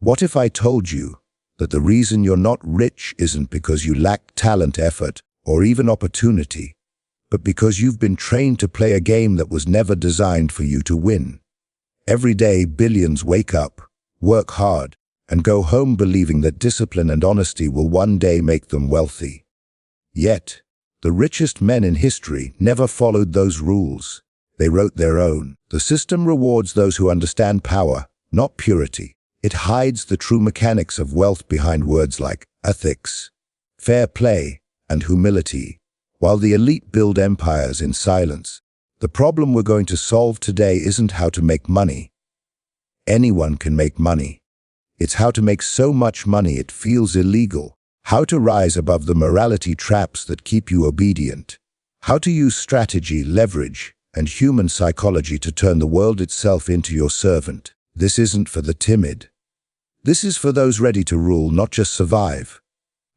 What if I told you that the reason you're not rich isn't because you lack talent, effort, or even opportunity, but because you've been trained to play a game that was never designed for you to win? Every day, billions wake up, work hard, and go home believing that discipline and honesty will one day make them wealthy. Yet, the richest men in history never followed those rules. They wrote their own. The system rewards those who understand power, not purity. It hides the true mechanics of wealth behind words like ethics, fair play, and humility, while the elite build empires in silence. The problem we're going to solve today isn't how to make money. Anyone can make money. It's how to make so much money it feels illegal. How to rise above the morality traps that keep you obedient. How to use strategy, leverage, and human psychology to turn the world itself into your servant. This isn't for the timid. This is for those ready to rule, not just survive.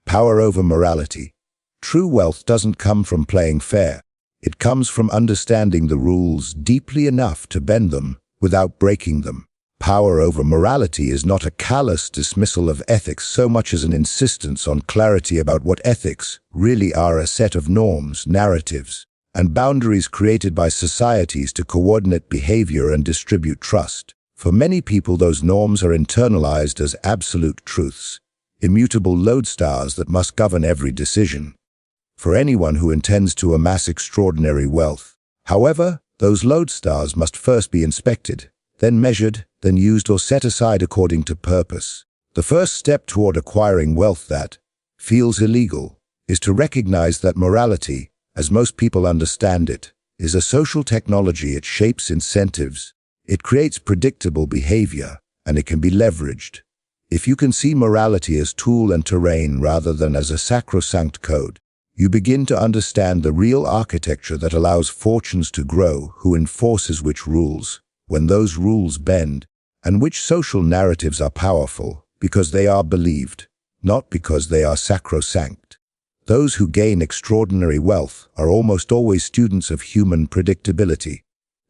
Power over morality. True wealth doesn't come from playing fair. It comes from understanding the rules deeply enough to bend them without breaking them. Power over morality is not a callous dismissal of ethics so much as an insistence on clarity about what ethics really are: a set of norms, narratives, and boundaries created by societies to coordinate behavior and distribute trust. For many people, those norms are internalized as absolute truths, immutable lodestars that must govern every decision. For anyone who intends to amass extraordinary wealth, however, those lodestars must first be inspected, then measured, then used or set aside according to purpose. The first step toward acquiring wealth that feels illegal is to recognize that morality, as most people understand it, is a social technology. It shapes incentives, it creates predictable behavior, and it can be leveraged. If you can see morality as tool and terrain rather than as a sacrosanct code, you begin to understand the real architecture that allows fortunes to grow, who enforces which rules, when those rules bend, and which social narratives are powerful because they are believed, not because they are sacrosanct. Those who gain extraordinary wealth are almost always students of human predictability.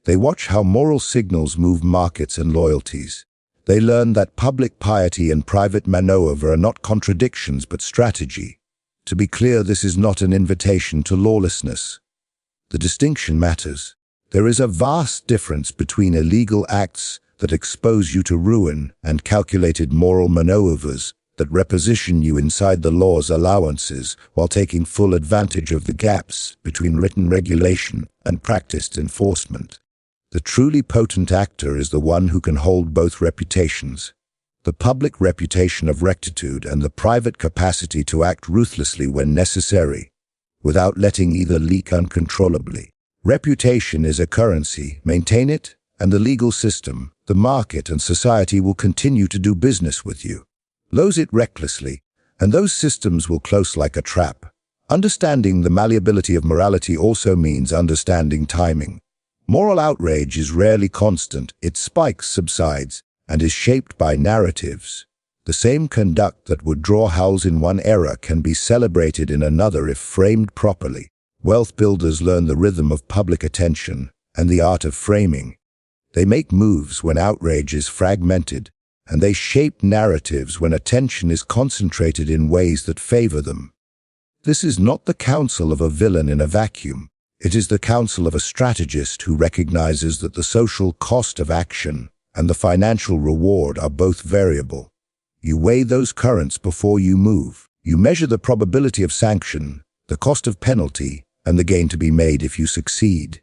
They watch how moral signals move markets and loyalties. They learn that public piety and private maneuver are not contradictions but strategy. To be clear, this is not an invitation to lawlessness. The distinction matters. There is a vast difference between illegal acts that expose you to ruin and calculated moral maneuvers that reposition you inside the law's allowances while taking full advantage of the gaps between written regulation and practiced enforcement. The truly potent actor is the one who can hold both reputations, the public reputation of rectitude and the private capacity to act ruthlessly when necessary, without letting either leak uncontrollably. Reputation is a currency. Maintain it, and the legal system, the market, and society will continue to do business with you. Lose it recklessly, and those systems will close like a trap. Understanding the malleability of morality also means understanding timing. Moral outrage is rarely constant. It spikes, subsides, and is shaped by narratives. The same conduct that would draw howls in one era can be celebrated in another if framed properly. Wealth builders learn the rhythm of public attention and the art of framing. They make moves when outrage is fragmented, and they shape narratives when attention is concentrated in ways that favor them. This is not the counsel of a villain in a vacuum. It is the counsel of a strategist who recognizes that the social cost of action and the financial reward are both variable. You weigh those currents before you move. You measure the probability of sanction, the cost of penalty, and the gain to be made if you succeed.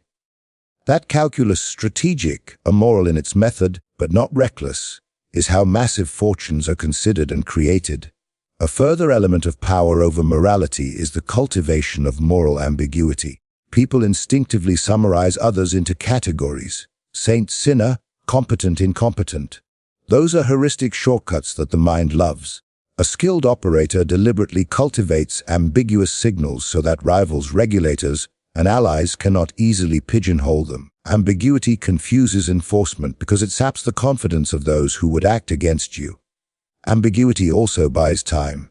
That calculus, strategic, immoral in its method, but not reckless, is how massive fortunes are considered and created. A further element of power over morality is the cultivation of moral ambiguity. People instinctively summarize others into categories: saint, sinner, competent, incompetent. Those are heuristic shortcuts that the mind loves. A skilled operator deliberately cultivates ambiguous signals so that rivals, regulators, and allies cannot easily pigeonhole them. Ambiguity confuses enforcement because it saps the confidence of those who would act against you. Ambiguity also buys time.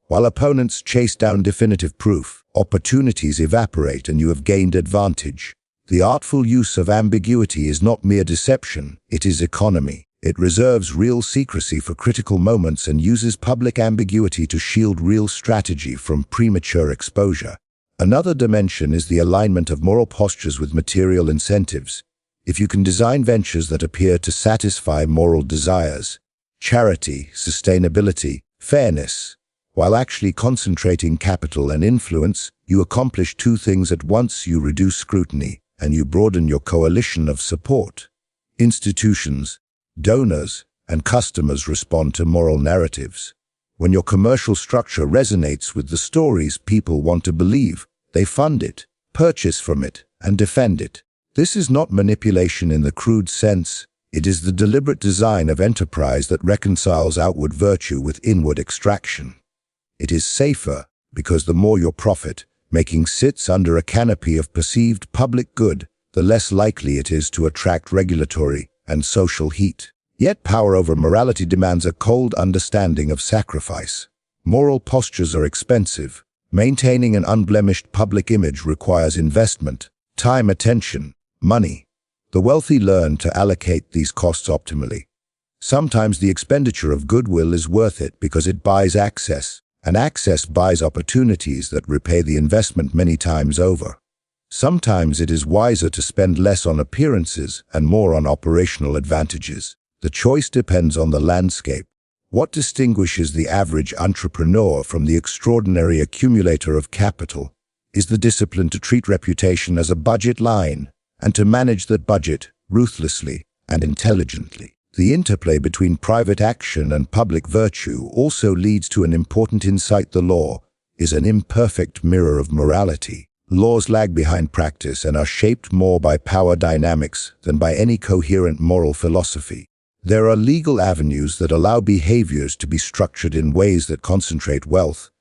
While opponents chase down definitive proof, opportunities evaporate and you have gained advantage. The artful use of ambiguity is not mere deception, it is economy. It reserves real secrecy for critical moments and uses public ambiguity to shield real strategy from premature exposure. Another dimension is the alignment of moral postures with material incentives. If you can design ventures that appear to satisfy moral desires, charity, sustainability, fairness, while actually concentrating capital and influence, you accomplish two things at once: you reduce scrutiny, and you broaden your coalition of support. Institutions, donors, and customers respond to moral narratives. When your commercial structure resonates with the stories people want to believe, they fund it, purchase from it, and defend it. This is not manipulation in the crude sense. It is the deliberate design of enterprise that reconciles outward virtue with inward extraction. It is safer because the more your profit-making sits under a canopy of perceived public good, the less likely it is to attract regulatory and social heat. Yet power over morality demands a cold understanding of sacrifice. Moral postures are expensive. Maintaining an unblemished public image requires investment, time, attention, money. The wealthy learn to allocate these costs optimally. Sometimes the expenditure of goodwill is worth it because it buys access, and access buys opportunities that repay the investment many times over. Sometimes it is wiser to spend less on appearances and more on operational advantages. The choice depends on the landscape. What distinguishes the average entrepreneur from the extraordinary accumulator of capital is the discipline to treat reputation as a budget line and to manage that budget ruthlessly and intelligently. The interplay between private action and public virtue also leads to an important insight. The law is an imperfect mirror of morality. Laws lag behind practice and are shaped more by power dynamics than by any coherent moral philosophy. There are legal avenues that allow behaviors to be structured in ways that concentrate wealth,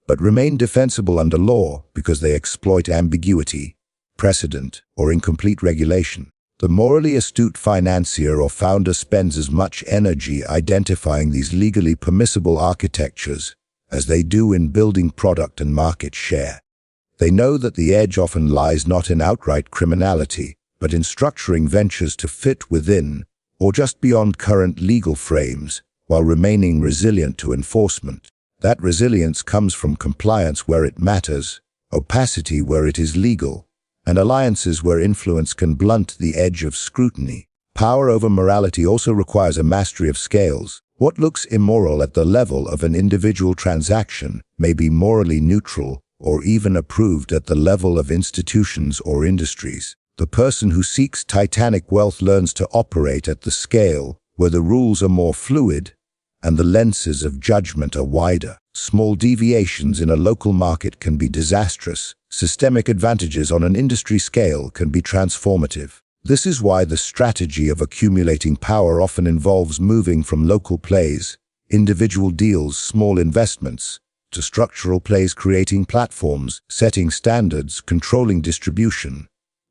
but remain defensible under law because they exploit ambiguity, precedent, or incomplete regulation. The morally astute financier or founder spends as much energy identifying these legally permissible architectures as they do in building product and market share. They know that the edge often lies not in outright criminality, but in structuring ventures to fit within or just beyond current legal frames while remaining resilient to enforcement. That resilience comes from compliance where it matters, opacity where it is legal, and alliances where influence can blunt the edge of scrutiny. Power over morality also requires a mastery of scales. What looks immoral at the level of an individual transaction may be morally neutral or even approved at the level of institutions or industries. The person who seeks titanic wealth learns to operate at the scale where the rules are more fluid and the lenses of judgment are wider. Small deviations in a local market can be disastrous. Systemic advantages on an industry scale can be transformative. This is why the strategy of accumulating power often involves moving from local plays, individual deals, small investments, to structural plays, creating platforms, setting standards, controlling distribution.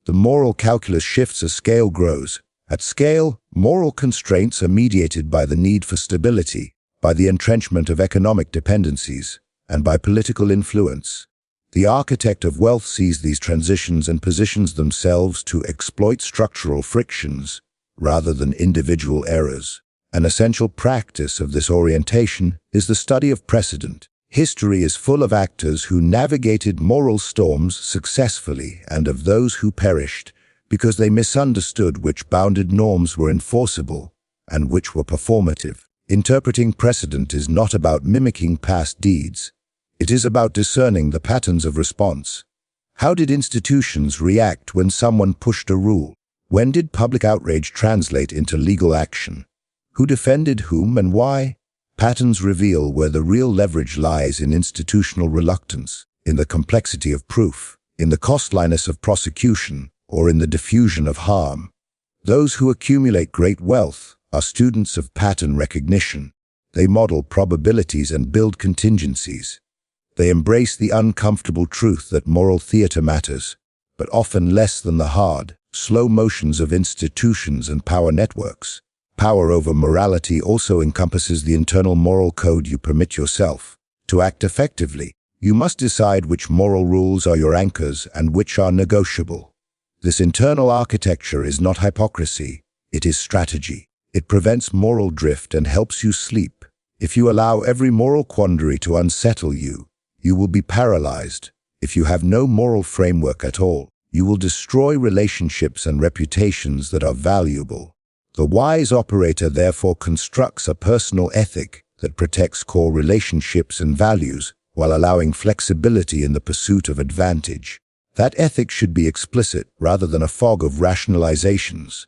The moral calculus shifts as scale grows. At scale, moral constraints are mediated by the need for stability, by the entrenchment of economic dependencies, and by political influence. The architect of wealth sees these transitions and positions themselves to exploit structural frictions rather than individual errors. An essential practice of this orientation is the study of precedent. History is full of actors who navigated moral storms successfully and of those who perished because they misunderstood which bounded norms were enforceable and which were performative. Interpreting precedent is not about mimicking past deeds. It is about discerning the patterns of response. How did institutions react when someone pushed a rule? When did public outrage translate into legal action? Who defended whom and why? Patterns reveal where the real leverage lies: in institutional reluctance, in the complexity of proof, in the costliness of prosecution, or in the diffusion of harm. Those who accumulate great wealth are students of pattern recognition. They model probabilities and build contingencies. They embrace the uncomfortable truth that moral theater matters, but often less than the hard, slow motions of institutions and power networks. Power over morality also encompasses the internal moral code you permit yourself. To act effectively, you must decide which moral rules are your anchors and which are negotiable. This internal architecture is not hypocrisy, it is strategy. It prevents moral drift and helps you sleep. If you allow every moral quandary to unsettle you, you will be paralyzed. If you have no moral framework at all, you will destroy relationships and reputations that are valuable. The wise operator therefore constructs a personal ethic that protects core relationships and values while allowing flexibility in the pursuit of advantage. That ethic should be explicit rather than a fog of rationalizations.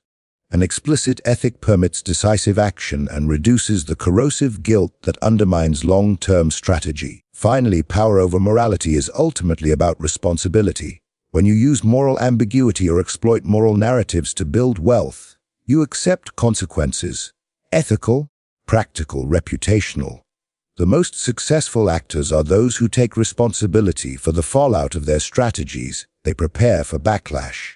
An explicit ethic permits decisive action and reduces the corrosive guilt that undermines long-term strategy. Finally, power over morality is ultimately about responsibility. When you use moral ambiguity or exploit moral narratives to build wealth, you accept consequences. Ethical, practical, reputational. The most successful actors are those who take responsibility for the fallout of their strategies. They prepare for backlash.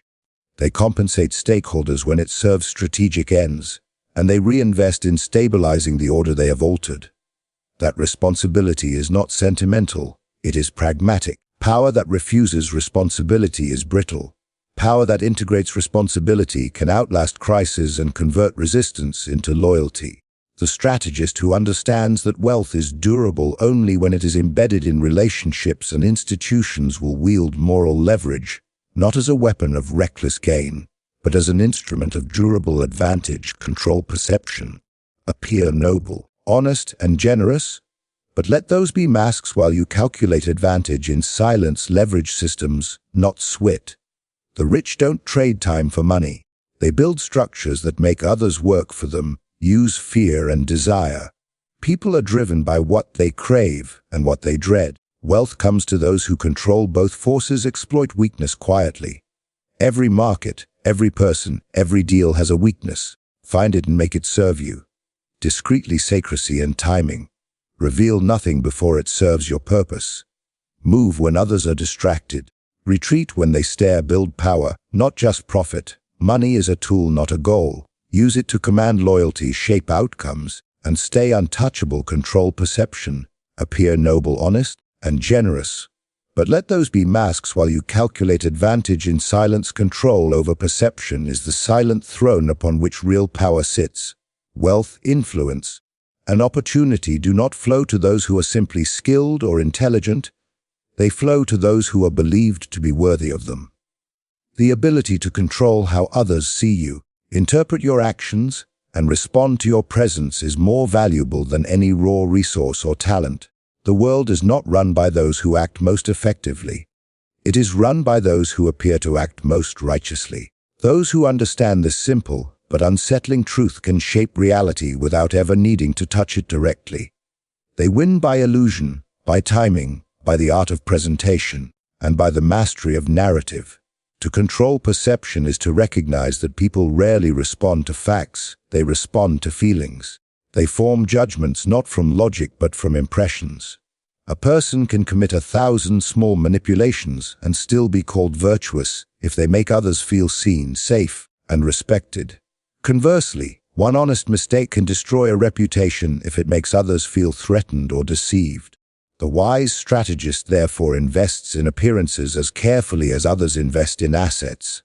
They compensate stakeholders when it serves strategic ends, and they reinvest in stabilizing the order they have altered. That responsibility is not sentimental, it is pragmatic. Power that refuses responsibility is brittle. Power that integrates responsibility can outlast crises and convert resistance into loyalty. The strategist who understands that wealth is durable only when it is embedded in relationships and institutions will wield moral leverage, not as a weapon of reckless gain, but as an instrument of durable advantage. Control perception. Appear noble, honest, and generous, but let those be masks while you calculate advantage in silence. Leverage systems, not swit. The rich don't trade time for money. They build structures that make others work for them, use fear and desire. People are driven by what they crave and what they dread. Wealth comes to those who control both forces. Exploit weakness quietly. Every market, every person, every deal has a weakness. Find it and make it serve you. Discreetly. Secrecy and timing. Reveal nothing before it serves your purpose. Move when others are distracted. Retreat when they stare. Build power, not just profit. Money is a tool, not a goal. Use it to command loyalty, shape outcomes, and stay untouchable. Control perception. Appear noble, honest, and generous. But let those be masks while you calculate advantage in silence. Control over perception is the silent throne upon which real power sits. Wealth, influence, and opportunity do not flow to those who are simply skilled or intelligent. They flow to those who are believed to be worthy of them. The ability to control how others see you, interpret your actions, and respond to your presence is more valuable than any raw resource or talent. The world is not run by those who act most effectively. It is run by those who appear to act most righteously. Those who understand this simple but unsettling truth can shape reality without ever needing to touch it directly. They win by illusion, by timing, by the art of presentation, and by the mastery of narrative. To control perception is to recognize that people rarely respond to facts, they respond to feelings. They form judgments not from logic but from impressions. A person can commit 1,000 small manipulations and still be called virtuous if they make others feel seen, safe, and respected. Conversely, one honest mistake can destroy a reputation if it makes others feel threatened or deceived. The wise strategist therefore invests in appearances as carefully as others invest in assets.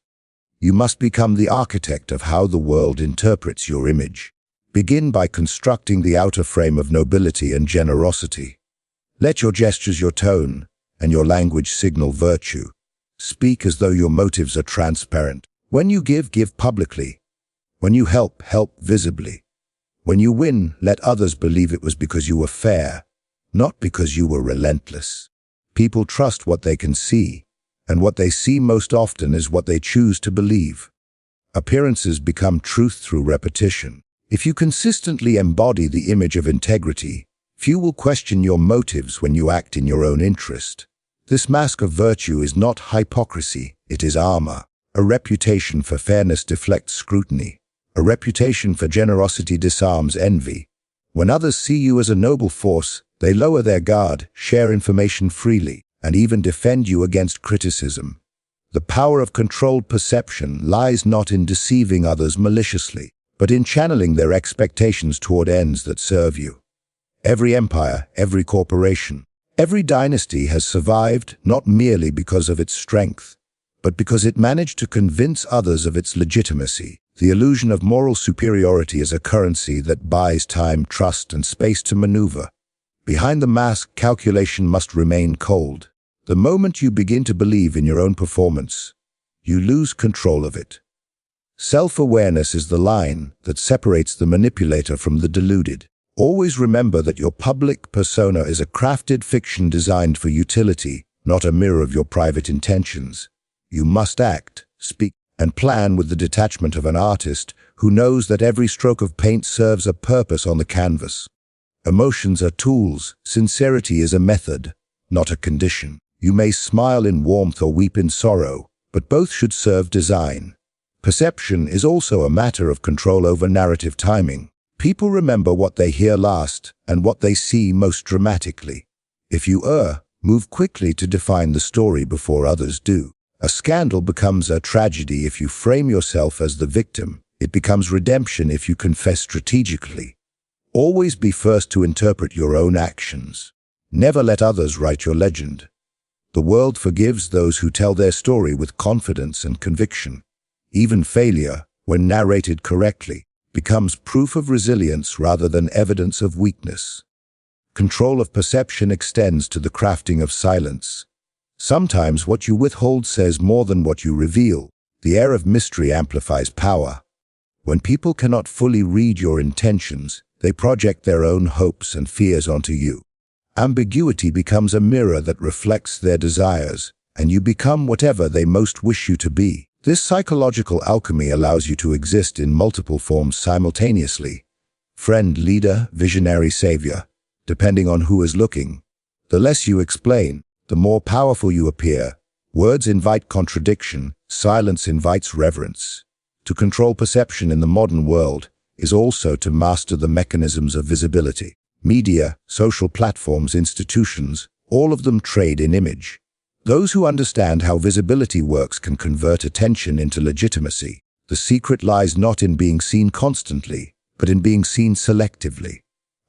You must become the architect of how the world interprets your image. Begin by constructing the outer frame of nobility and generosity. Let your gestures, your tone, and your language signal virtue. Speak as though your motives are transparent. When you give, give publicly. When you help, help visibly. When you win, let others believe it was because you were fair, not because you were relentless. People trust what they can see, and what they see most often is what they choose to believe. Appearances become truth through repetition. If you consistently embody the image of integrity, few will question your motives when you act in your own interest. This mask of virtue is not hypocrisy, it is armor. A reputation for fairness deflects scrutiny. A reputation for generosity disarms envy. When others see you as a noble force, they lower their guard, share information freely, and even defend you against criticism. The power of controlled perception lies not in deceiving others maliciously, but in channeling their expectations toward ends that serve you. Every empire, every corporation, every dynasty has survived not merely because of its strength, but because it managed to convince others of its legitimacy. The illusion of moral superiority is a currency that buys time, trust, and space to maneuver. Behind the mask, calculation must remain cold. The moment you begin to believe in your own performance, you lose control of it. Self-awareness is the line that separates the manipulator from the deluded. Always remember that your public persona is a crafted fiction designed for utility, not a mirror of your private intentions. You must act, speak, and plan with the detachment of an artist who knows that every stroke of paint serves a purpose on the canvas. Emotions are tools. Sincerity is a method, not a condition. You may smile in warmth or weep in sorrow, but both should serve design. Perception is also a matter of control over narrative timing. People remember what they hear last and what they see most dramatically. If you err, move quickly to define the story before others do. A scandal becomes a tragedy if you frame yourself as the victim. It becomes redemption if you confess strategically. Always be first to interpret your own actions. Never let others write your legend. The world forgives those who tell their story with confidence and conviction. Even failure, when narrated correctly, becomes proof of resilience rather than evidence of weakness. Control of perception extends to the crafting of silence. Sometimes what you withhold says more than what you reveal. The air of mystery amplifies power. When people cannot fully read your intentions, they project their own hopes and fears onto you. Ambiguity becomes a mirror that reflects their desires, and you become whatever they most wish you to be. This psychological alchemy allows you to exist in multiple forms simultaneously. Friend, leader, visionary, savior, depending on who is looking. The less you explain, the more powerful you appear. Words invite contradiction, silence invites reverence. To control perception in the modern world is also to master the mechanisms of visibility. Media, social platforms, institutions, all of them trade in image. Those who understand how visibility works can convert attention into legitimacy. The secret lies not in being seen constantly, but in being seen selectively.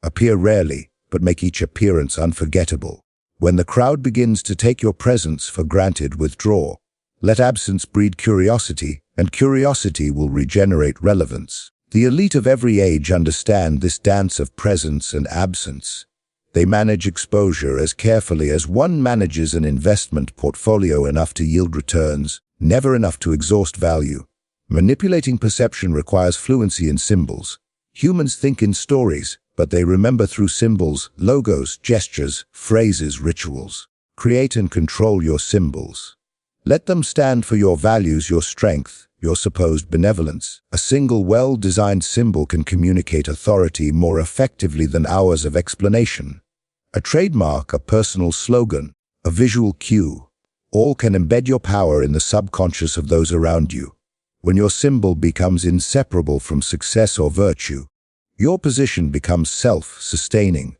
Appear rarely, but make each appearance unforgettable. When the crowd begins to take your presence for granted, withdraw. Let absence breed curiosity, and curiosity will regenerate relevance. The elite of every age understand this dance of presence and absence. They manage exposure as carefully as one manages an investment portfolio, enough to yield returns, never enough to exhaust value. Manipulating perception requires fluency in symbols. Humans think in stories, but they remember through symbols, logos, gestures, phrases, rituals. Create and control your symbols. Let them stand for your values, your strength, your supposed benevolence. A single well-designed symbol can communicate authority more effectively than hours of explanation. A trademark, a personal slogan, a visual cue, all can embed your power in the subconscious of those around you. When your symbol becomes inseparable from success or virtue, your position becomes self-sustaining.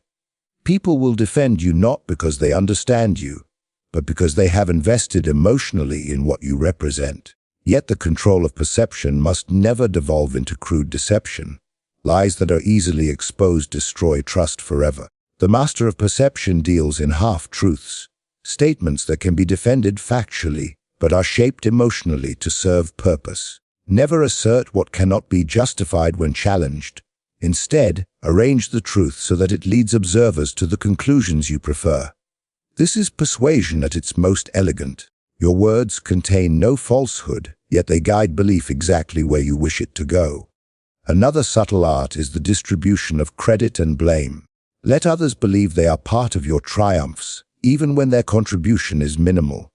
People will defend you not because they understand you, but because they have invested emotionally in what you represent. Yet the control of perception must never devolve into crude deception. Lies that are easily exposed destroy trust forever. The master of perception deals in half-truths, statements that can be defended factually, but are shaped emotionally to serve purpose. Never assert what cannot be justified when challenged. Instead, arrange the truth so that it leads observers to the conclusions you prefer. This is persuasion at its most elegant. Your words contain no falsehood, yet they guide belief exactly where you wish it to go. Another subtle art is the distribution of credit and blame. Let others believe they are part of your triumphs, even when their contribution is minimal.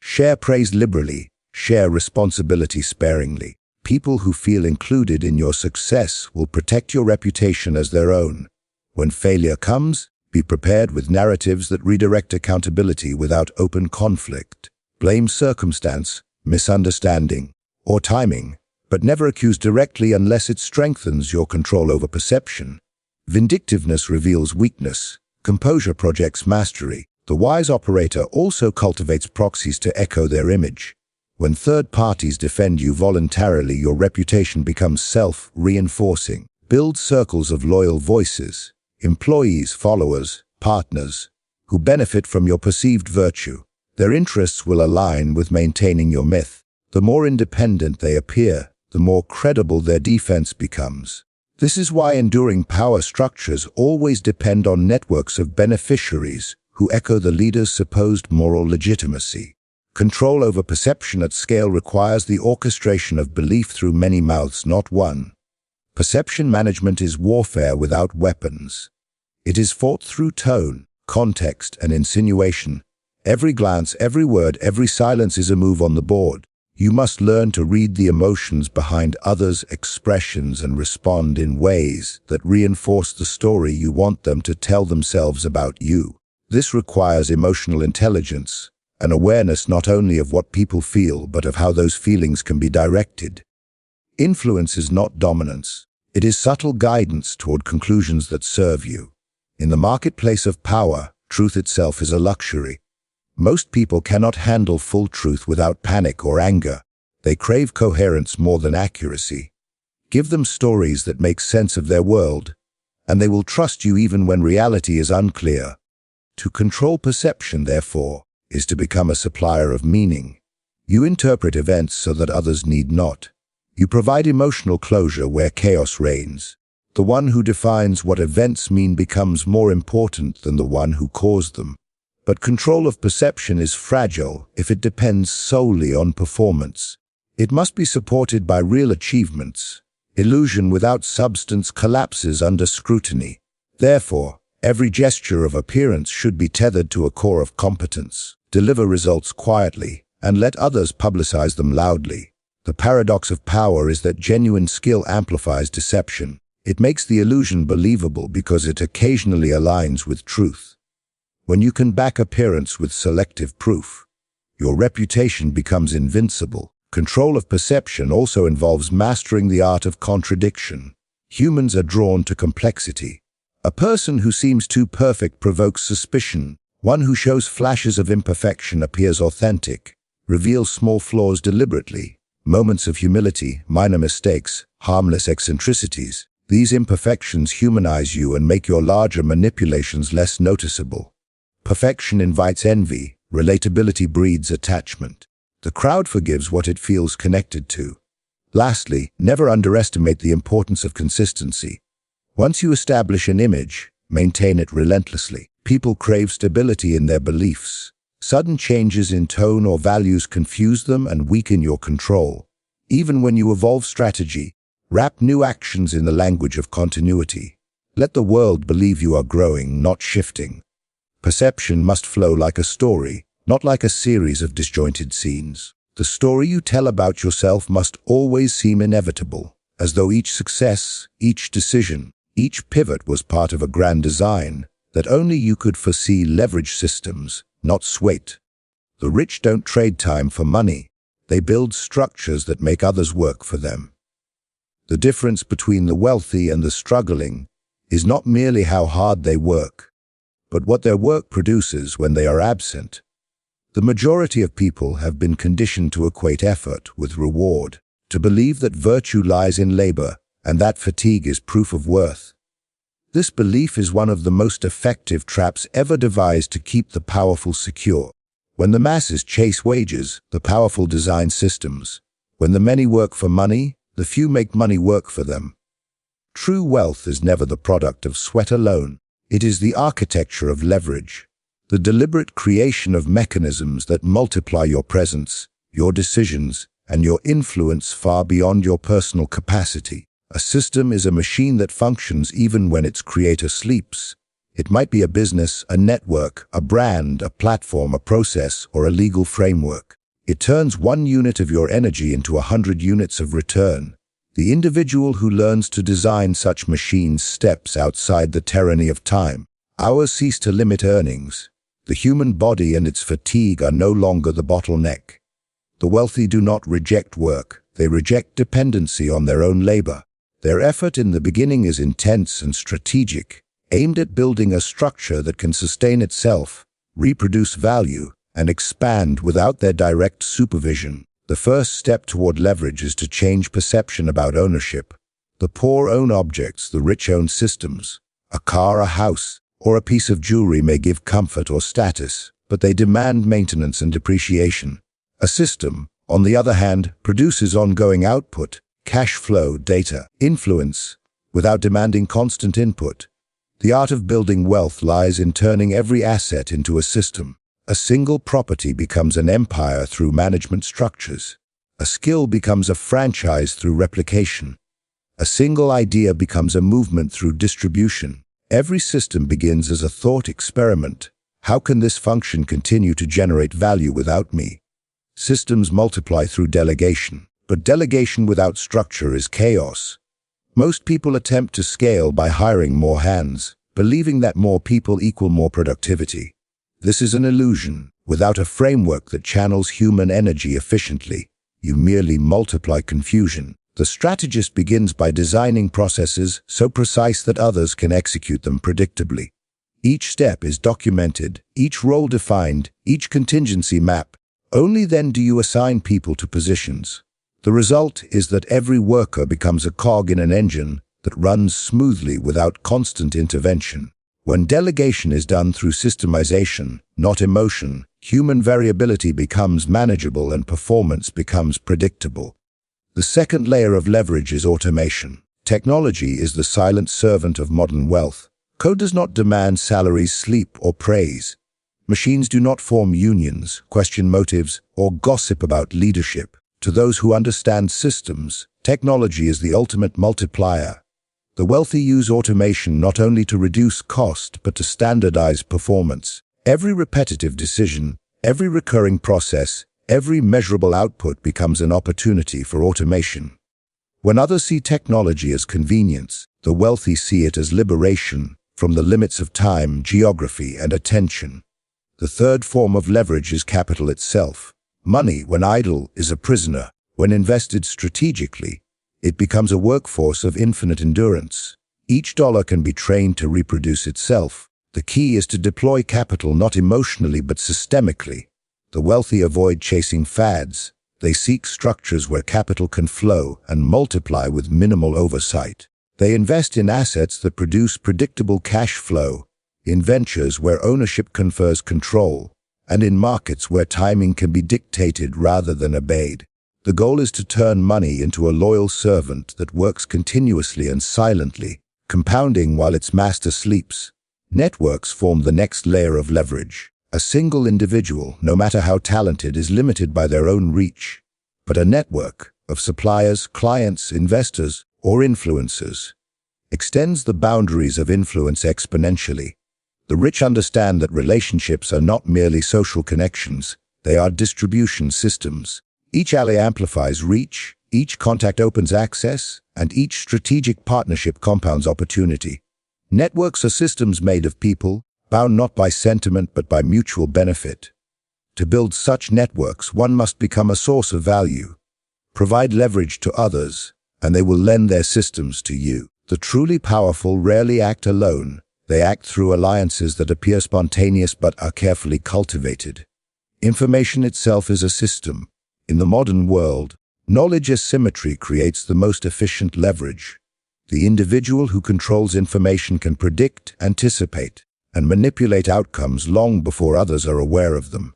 Share praise liberally, share responsibility sparingly. People who feel included in your success will protect your reputation as their own. When failure comes, be prepared with narratives that redirect accountability without open conflict. Blame circumstance, misunderstanding, or timing, but never accuse directly unless it strengthens your control over perception. Vindictiveness reveals weakness. Composure projects mastery. The wise operator also cultivates proxies to echo their image. When third parties defend you voluntarily, your reputation becomes self-reinforcing. Build circles of loyal voices, employees, followers, partners, who benefit from your perceived virtue. Their interests will align with maintaining your myth. The more independent they appear, the more credible their defense becomes. This is why enduring power structures always depend on networks of beneficiaries who echo the leader's supposed moral legitimacy. Control over perception at scale requires the orchestration of belief through many mouths, not one. Perception management is warfare without weapons. It is fought through tone, context, and insinuation. Every glance, every word, every silence is a move on the board. You must learn to read the emotions behind others' expressions and respond in ways that reinforce the story you want them to tell themselves about you. This requires emotional intelligence, an awareness not only of what people feel, but of how those feelings can be directed. Influence is not dominance. It is subtle guidance toward conclusions that serve you. In the marketplace of power, truth itself is a luxury. Most people cannot handle full truth without panic or anger. They crave coherence more than accuracy. Give them stories that make sense of their world, and they will trust you even when reality is unclear. To control perception, therefore, is to become a supplier of meaning. You interpret events so that others need not. You provide emotional closure where chaos reigns. The one who defines what events mean becomes more important than the one who caused them. But control of perception is fragile if it depends solely on performance. It must be supported by real achievements. Illusion without substance collapses under scrutiny. Therefore, every gesture of appearance should be tethered to a core of competence. Deliver results quietly, and let others publicize them loudly. The paradox of power is that genuine skill amplifies deception. It makes the illusion believable because it occasionally aligns with truth. When you can back appearance with selective proof, your reputation becomes invincible. Control of perception also involves mastering the art of contradiction. Humans are drawn to complexity. A person who seems too perfect provokes suspicion. One who shows flashes of imperfection appears authentic, reveals small flaws deliberately. Moments of humility, minor mistakes, harmless eccentricities. These imperfections humanize you and make your larger manipulations less noticeable. Perfection invites envy. Relatability breeds attachment. The crowd forgives what it feels connected to. Lastly, never underestimate the importance of consistency. Once you establish an image, maintain it relentlessly. People crave stability in their beliefs. Sudden changes in tone or values confuse them and weaken your control. Even when you evolve strategy, wrap new actions in the language of continuity. Let the world believe you are growing, not shifting. Perception must flow like a story, not like a series of disjointed scenes. The story you tell about yourself must always seem inevitable, as though each success, each decision, each pivot was part of a grand design that only you could foresee. Leverage systems, not sway. The rich don't trade time for money. They build structures that make others work for them. The difference between the wealthy and the struggling is not merely how hard they work, but what their work produces when they are absent. The majority of people have been conditioned to equate effort with reward, to believe that virtue lies in labor and that fatigue is proof of worth. This belief is one of the most effective traps ever devised to keep the powerful secure. When the masses chase wages, the powerful design systems. When the many work for money, the few make money work for them. True wealth is never the product of sweat alone. It is the architecture of leverage, the deliberate creation of mechanisms that multiply your presence, your decisions, and your influence far beyond your personal capacity. A system is a machine that functions even when its creator sleeps. It might be a business, a network, a brand, a platform, a process, or a legal framework. It turns 1 unit of your energy into 100 units of return. The individual who learns to design such machines steps outside the tyranny of time. Hours cease to limit earnings. The human body and its fatigue are no longer the bottleneck. The wealthy do not reject work. They reject dependency on their own labor. Their effort in the beginning is intense and strategic, aimed at building a structure that can sustain itself, reproduce value, and expand without their direct supervision. The first step toward leverage is to change perception about ownership. The poor own objects, the rich own systems. A car, a house, or a piece of jewelry may give comfort or status, but they demand maintenance and depreciation. A system, on the other hand, produces ongoing output, cash flow, data, influence, without demanding constant input. The art of building wealth lies in turning every asset into a system. A single property becomes an empire through management structures. A skill becomes a franchise through replication. A single idea becomes a movement through distribution. Every system begins as a thought experiment. How can this function continue to generate value without me? Systems multiply through delegation, but delegation without structure is chaos. Most people attempt to scale by hiring more hands, believing that more people equal more productivity. This is an illusion. Without a framework that channels human energy efficiently, you merely multiply confusion. The strategist begins by designing processes so precise that others can execute them predictably. Each step is documented, each role defined, each contingency mapped. Only then do you assign people to positions. The result is that every worker becomes a cog in an engine that runs smoothly without constant intervention. When delegation is done through systemization, not emotion, human variability becomes manageable and performance becomes predictable. The second layer of leverage is automation. Technology is the silent servant of modern wealth. Code does not demand salaries, sleep, or praise. Machines do not form unions, question motives, or gossip about leadership. To those who understand systems, technology is the ultimate multiplier. The wealthy use automation not only to reduce cost, but to standardize performance. Every repetitive decision, every recurring process, every measurable output becomes an opportunity for automation. When others see technology as convenience, the wealthy see it as liberation from the limits of time, geography, and attention. The third form of leverage is capital itself. Money, when idle, is a prisoner. When invested strategically, it becomes a workforce of infinite endurance. Each dollar can be trained to reproduce itself. The key is to deploy capital not emotionally but systemically. The wealthy avoid chasing fads. They seek structures where capital can flow and multiply with minimal oversight. They invest in assets that produce predictable cash flow, in ventures where ownership confers control, and in markets where timing can be dictated rather than obeyed. The goal is to turn money into a loyal servant that works continuously and silently, compounding while its master sleeps. Networks form the next layer of leverage. A single individual, no matter how talented, is limited by their own reach. But a network of suppliers, clients, investors, or influencers extends the boundaries of influence exponentially. The rich understand that relationships are not merely social connections, they are distribution systems. Each ally amplifies reach, each contact opens access, and each strategic partnership compounds opportunity. Networks are systems made of people, bound not by sentiment but by mutual benefit. To build such networks, one must become a source of value. Provide leverage to others, and they will lend their systems to you. The truly powerful rarely act alone. They act through alliances that appear spontaneous but are carefully cultivated. Information itself is a system. In the modern world, knowledge asymmetry creates the most efficient leverage. The individual who controls information can predict, anticipate, and manipulate outcomes long before others are aware of them.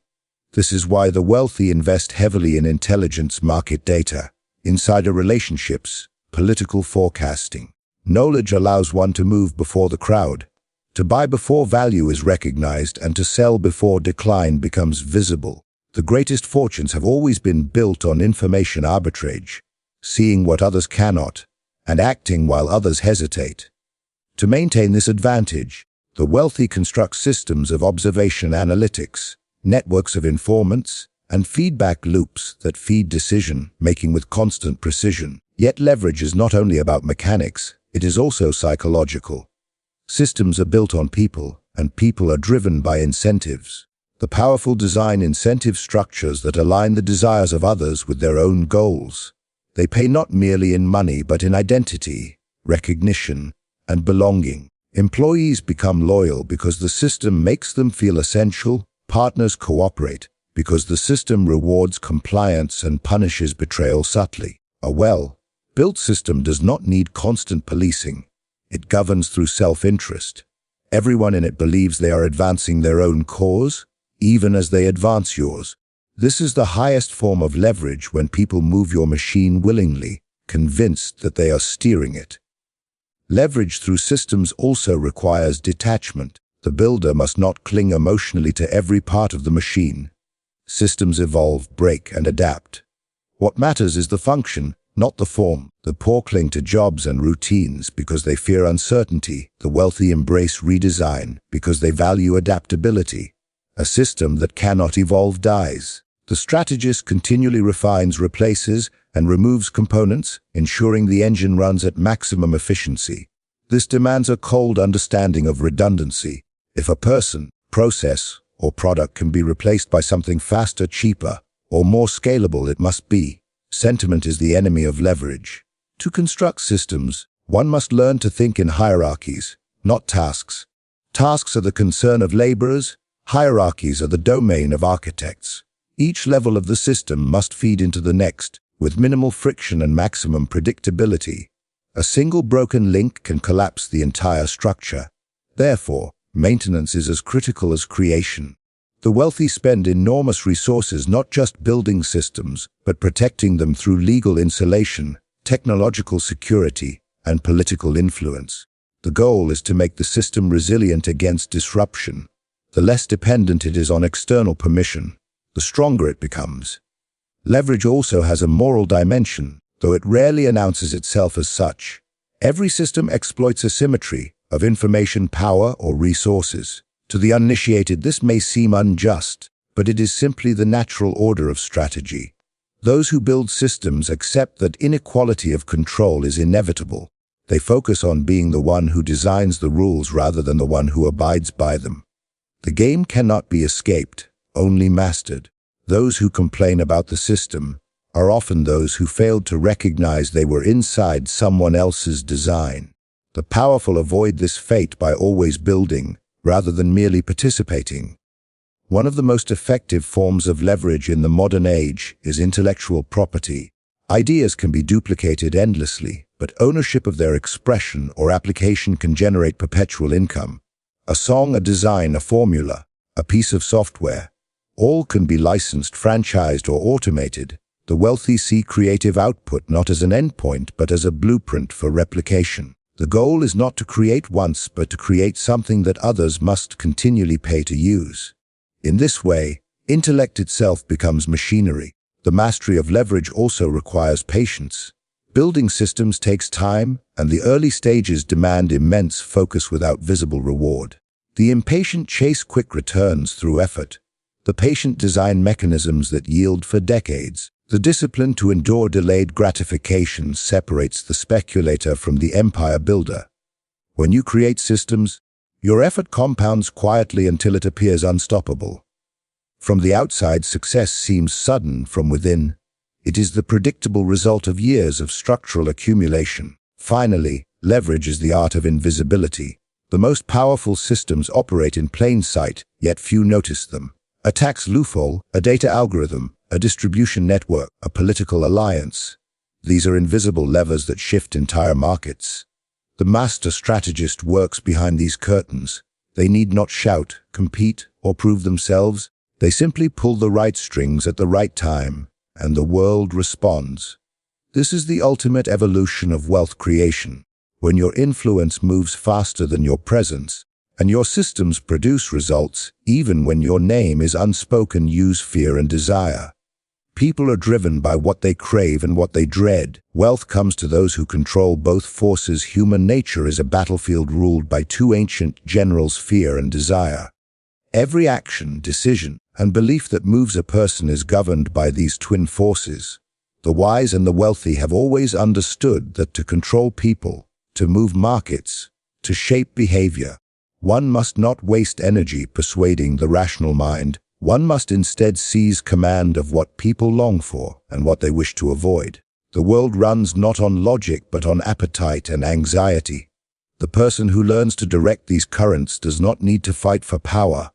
This is why the wealthy invest heavily in intelligence, market data, insider relationships, political forecasting. Knowledge allows one to move before the crowd, to buy before value is recognized, and to sell before decline becomes visible. The greatest fortunes have always been built on information arbitrage, seeing what others cannot, and acting while others hesitate. To maintain this advantage, the wealthy construct systems of observation analytics, networks of informants, and feedback loops that feed decision-making with constant precision. Yet leverage is not only about mechanics, it is also psychological. Systems are built on people, and people are driven by incentives. The powerful design incentive structures that align the desires of others with their own goals. They pay not merely in money but in identity, recognition, and belonging. Employees become loyal because the system makes them feel essential. Partners cooperate because the system rewards compliance and punishes betrayal subtly. A well-built system does not need constant policing. It governs through self-interest. Everyone in it believes they are advancing their own cause, even as they advance yours. This is the highest form of leverage, when people move your machine willingly, convinced that they are steering it. Leverage through systems also requires detachment. The builder must not cling emotionally to every part of the machine. Systems evolve, break, and adapt. What matters is the function, not the form. The poor cling to jobs and routines because they fear uncertainty. The wealthy embrace redesign because they value adaptability. A system that cannot evolve dies. The strategist continually refines, replaces, and removes components, ensuring the engine runs at maximum efficiency. This demands a cold understanding of redundancy. If a person, process, or product can be replaced by something faster, cheaper, or more scalable, it must be. Sentiment is the enemy of leverage. To construct systems, one must learn to think in hierarchies, not tasks. Tasks are the concern of laborers, hierarchies are the domain of architects. Each level of the system must feed into the next, with minimal friction and maximum predictability. A single broken link can collapse the entire structure. Therefore, maintenance is as critical as creation. The wealthy spend enormous resources not just building systems, but protecting them through legal insulation, technological security, and political influence. The goal is to make the system resilient against disruption. The less dependent it is on external permission, the stronger it becomes. Leverage also has a moral dimension, though it rarely announces itself as such. Every system exploits asymmetry of information, power, or resources. To the uninitiated, this may seem unjust, but it is simply the natural order of strategy. Those who build systems accept that inequality of control is inevitable. They focus on being the one who designs the rules rather than the one who abides by them. The game cannot be escaped, only mastered. Those who complain about the system are often those who failed to recognize they were inside someone else's design. The powerful avoid this fate by always building, rather than merely participating. One of the most effective forms of leverage in the modern age is intellectual property. Ideas can be duplicated endlessly, but ownership of their expression or application can generate perpetual income. A song, a design, a formula, a piece of software, all can be licensed, franchised, or automated. The wealthy see creative output not as an endpoint, but as a blueprint for replication. The goal is not to create once, but to create something that others must continually pay to use. In this way, intellect itself becomes machinery. The mastery of leverage also requires patience. Building systems takes time, and the early stages demand immense focus without visible reward. The impatient chase quick returns through effort. The patient design mechanisms that yield for decades. The discipline to endure delayed gratification separates the speculator from the empire builder. When you create systems, your effort compounds quietly until it appears unstoppable. From the outside, success seems sudden. From within, it is the predictable result of years of structural accumulation. Finally, leverage is the art of invisibility. The most powerful systems operate in plain sight, yet few notice them. A tax loophole, a data algorithm, a distribution network, a political alliance. These are invisible levers that shift entire markets. The master strategist works behind these curtains. They need not shout, compete, or prove themselves. They simply pull the right strings at the right time, and the world responds. This is the ultimate evolution of wealth creation, when your influence moves faster than your presence, and your systems produce results even when your name is unspoken. Use fear and desire. People are driven by what they crave and what they dread. Wealth comes to those who control both forces. Human nature is a battlefield ruled by two ancient generals, fear and desire. Every action, decision, and belief that moves a person is governed by these twin forces. The wise and the wealthy have always understood that to control people, to move markets, to shape behavior, one must not waste energy persuading the rational mind. One must instead seize command of what people long for and what they wish to avoid. The world runs not on logic but on appetite and anxiety. The person who learns to direct these currents does not need to fight for power.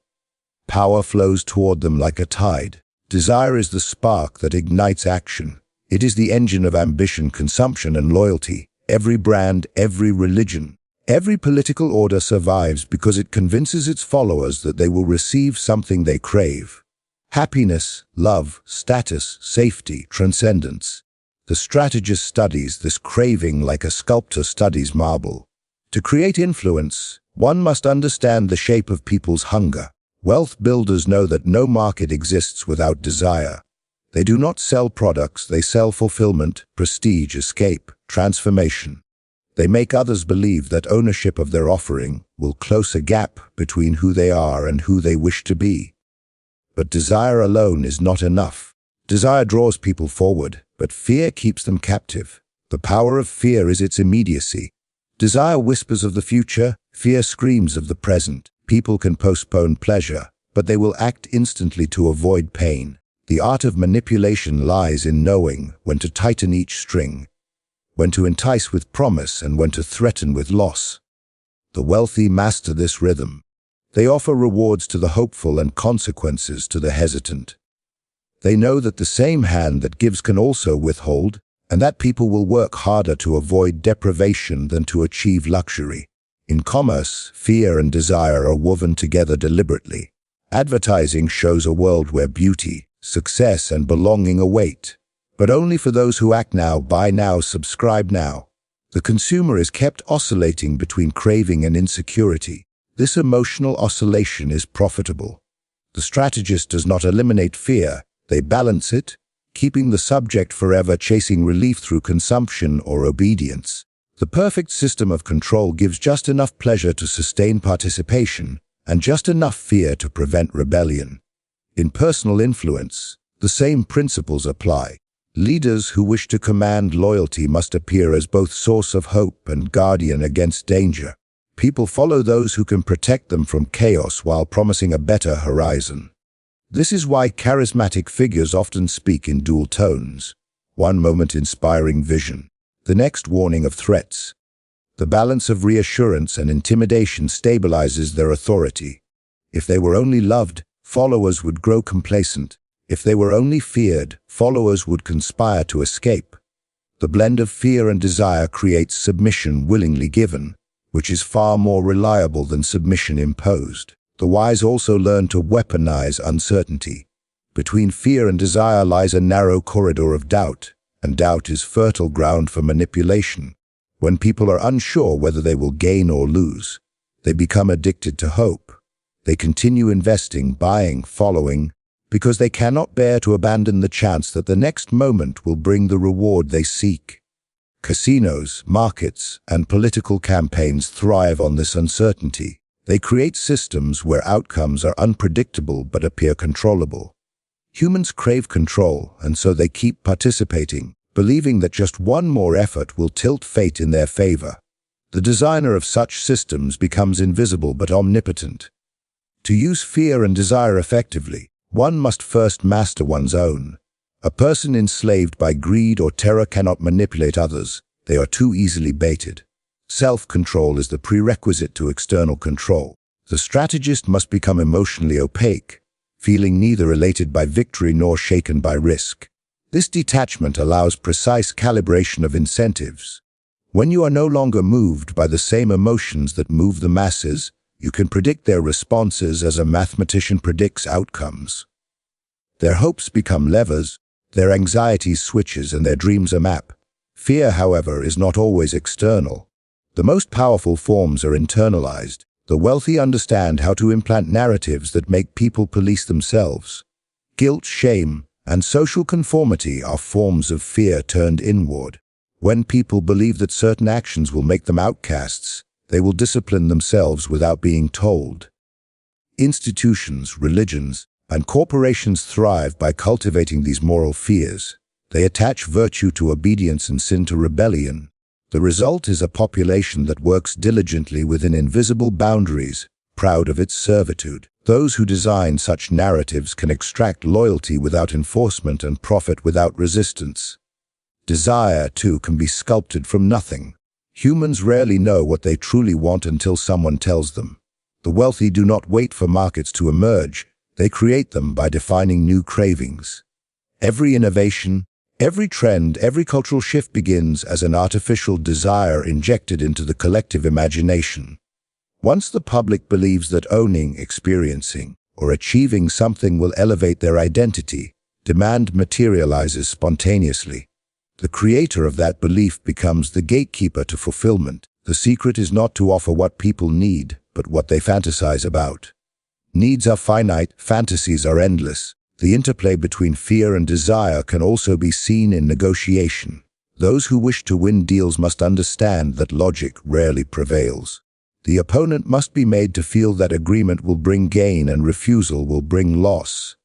Power flows toward them like a tide. Desire is the spark that ignites action. It is the engine of ambition, consumption, and loyalty. Every brand, every religion, Every political order survives because it convinces its followers that they will receive something they crave. Happiness, love, status, safety, transcendence. The strategist studies this craving like a sculptor studies marble. To create influence, one must understand the shape of people's hunger. Wealth builders know that no market exists without desire. They do not sell products, they sell fulfillment, prestige, escape, transformation. They make others believe that ownership of their offering will close a gap between who they are and who they wish to be. But desire alone is not enough. Desire draws people forward, but fear keeps them captive. The power of fear is its immediacy. Desire whispers of the future, fear screams of the present. People can postpone pleasure, but they will act instantly to avoid pain. The art of manipulation lies in knowing when to tighten each string, when to entice with promise and when to threaten with loss. The wealthy master this rhythm. They offer rewards to the hopeful and consequences to the hesitant. They know that the same hand that gives can also withhold, and that people will work harder to avoid deprivation than to achieve luxury. In commerce, fear and desire are woven together deliberately. Advertising shows a world where beauty, success, and belonging await, but only for those who act now, buy now, subscribe now. The consumer is kept oscillating between craving and insecurity. This emotional oscillation is profitable. The strategist does not eliminate fear, they balance it, keeping the subject forever chasing relief through consumption or obedience. The perfect system of control gives just enough pleasure to sustain participation and just enough fear to prevent rebellion. In personal influence, the same principles apply. Leaders who wish to command loyalty must appear as both source of hope and guardian against danger. People follow those who can protect them from chaos while promising a better horizon. This is why charismatic figures often speak in dual tones. One moment inspiring vision, the next warning of threats. The balance of reassurance and intimidation stabilizes their authority. If they were only loved, followers would grow complacent. If they were only feared, followers would conspire to escape. The blend of fear and desire creates submission willingly given, which is far more reliable than submission imposed. The wise also learn to weaponize uncertainty. Between fear and desire lies a narrow corridor of doubt, and doubt is fertile ground for manipulation. When people are unsure whether they will gain or lose, they become addicted to hope. They continue investing, buying, following, because they cannot bear to abandon the chance that the next moment will bring the reward they seek. Casinos, markets, and political campaigns thrive on this uncertainty. They create systems where outcomes are unpredictable but appear controllable. Humans crave control, and so they keep participating, believing that just one more effort will tilt fate in their favor. The designer of such systems becomes invisible but omnipotent. To use fear and desire effectively, one must first master one's own. A person enslaved by greed or terror cannot manipulate others. They are too easily baited. Self-control is the prerequisite to external control. The strategist must become emotionally opaque, feeling neither elated by victory nor shaken by risk. This detachment allows precise calibration of incentives. When you are no longer moved by the same emotions that move the masses, you can predict their responses as a mathematician predicts outcomes. Their hopes become levers, their anxieties switches, and their dreams a map. Fear, however, is not always external. The most powerful forms are internalized. The wealthy understand how to implant narratives that make people police themselves. Guilt, shame, and social conformity are forms of fear turned inward. When people believe that certain actions will make them outcasts, they will discipline themselves without being told. Institutions, religions, and corporations thrive by cultivating these moral fears. They attach virtue to obedience and sin to rebellion. The result is a population that works diligently within invisible boundaries, proud of its servitude. Those who design such narratives can extract loyalty without enforcement and profit without resistance. Desire, too, can be sculpted from nothing. Humans rarely know what they truly want until someone tells them. The wealthy do not wait for markets to emerge. They create them by defining new cravings. Every innovation, Every trend, every cultural shift begins as an artificial desire injected into the collective imagination. Once the public believes that owning, experiencing, or achieving something will elevate their identity, demand materializes spontaneously. The creator of that belief becomes the gatekeeper to fulfillment. The secret is not to offer what people need, but what they fantasize about. Needs are finite, fantasies are endless. The interplay between fear and desire can also be seen in negotiation. Those who wish to win deals must understand that logic rarely prevails. The opponent must be made to feel that agreement will bring gain and refusal will bring loss.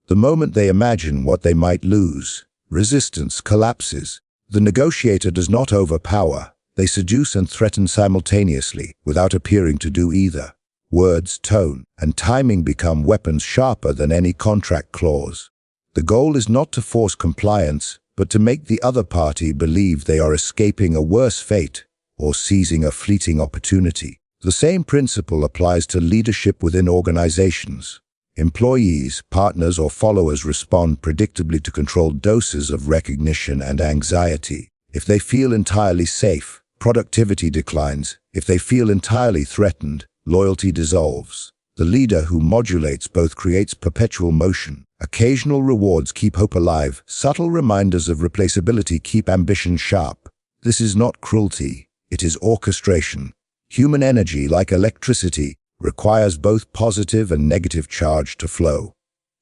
The moment they imagine what they might lose, resistance collapses. The negotiator does not overpower. They seduce and threaten simultaneously, without appearing to do either. Words, tone, and timing become weapons sharper than any contract clause. The goal is not to force compliance, but to make the other party believe they are escaping a worse fate or seizing a fleeting opportunity. The same principle applies to leadership within organizations. Employees, partners, or followers respond predictably to controlled doses of recognition and anxiety. If they feel entirely safe, productivity declines. If they feel entirely threatened, loyalty dissolves. The leader who modulates both creates perpetual motion. Occasional rewards keep hope alive. Subtle reminders of replaceability keep ambition sharp. This is not cruelty. It is orchestration. Human energy, like electricity, requires both positive and negative charge to flow.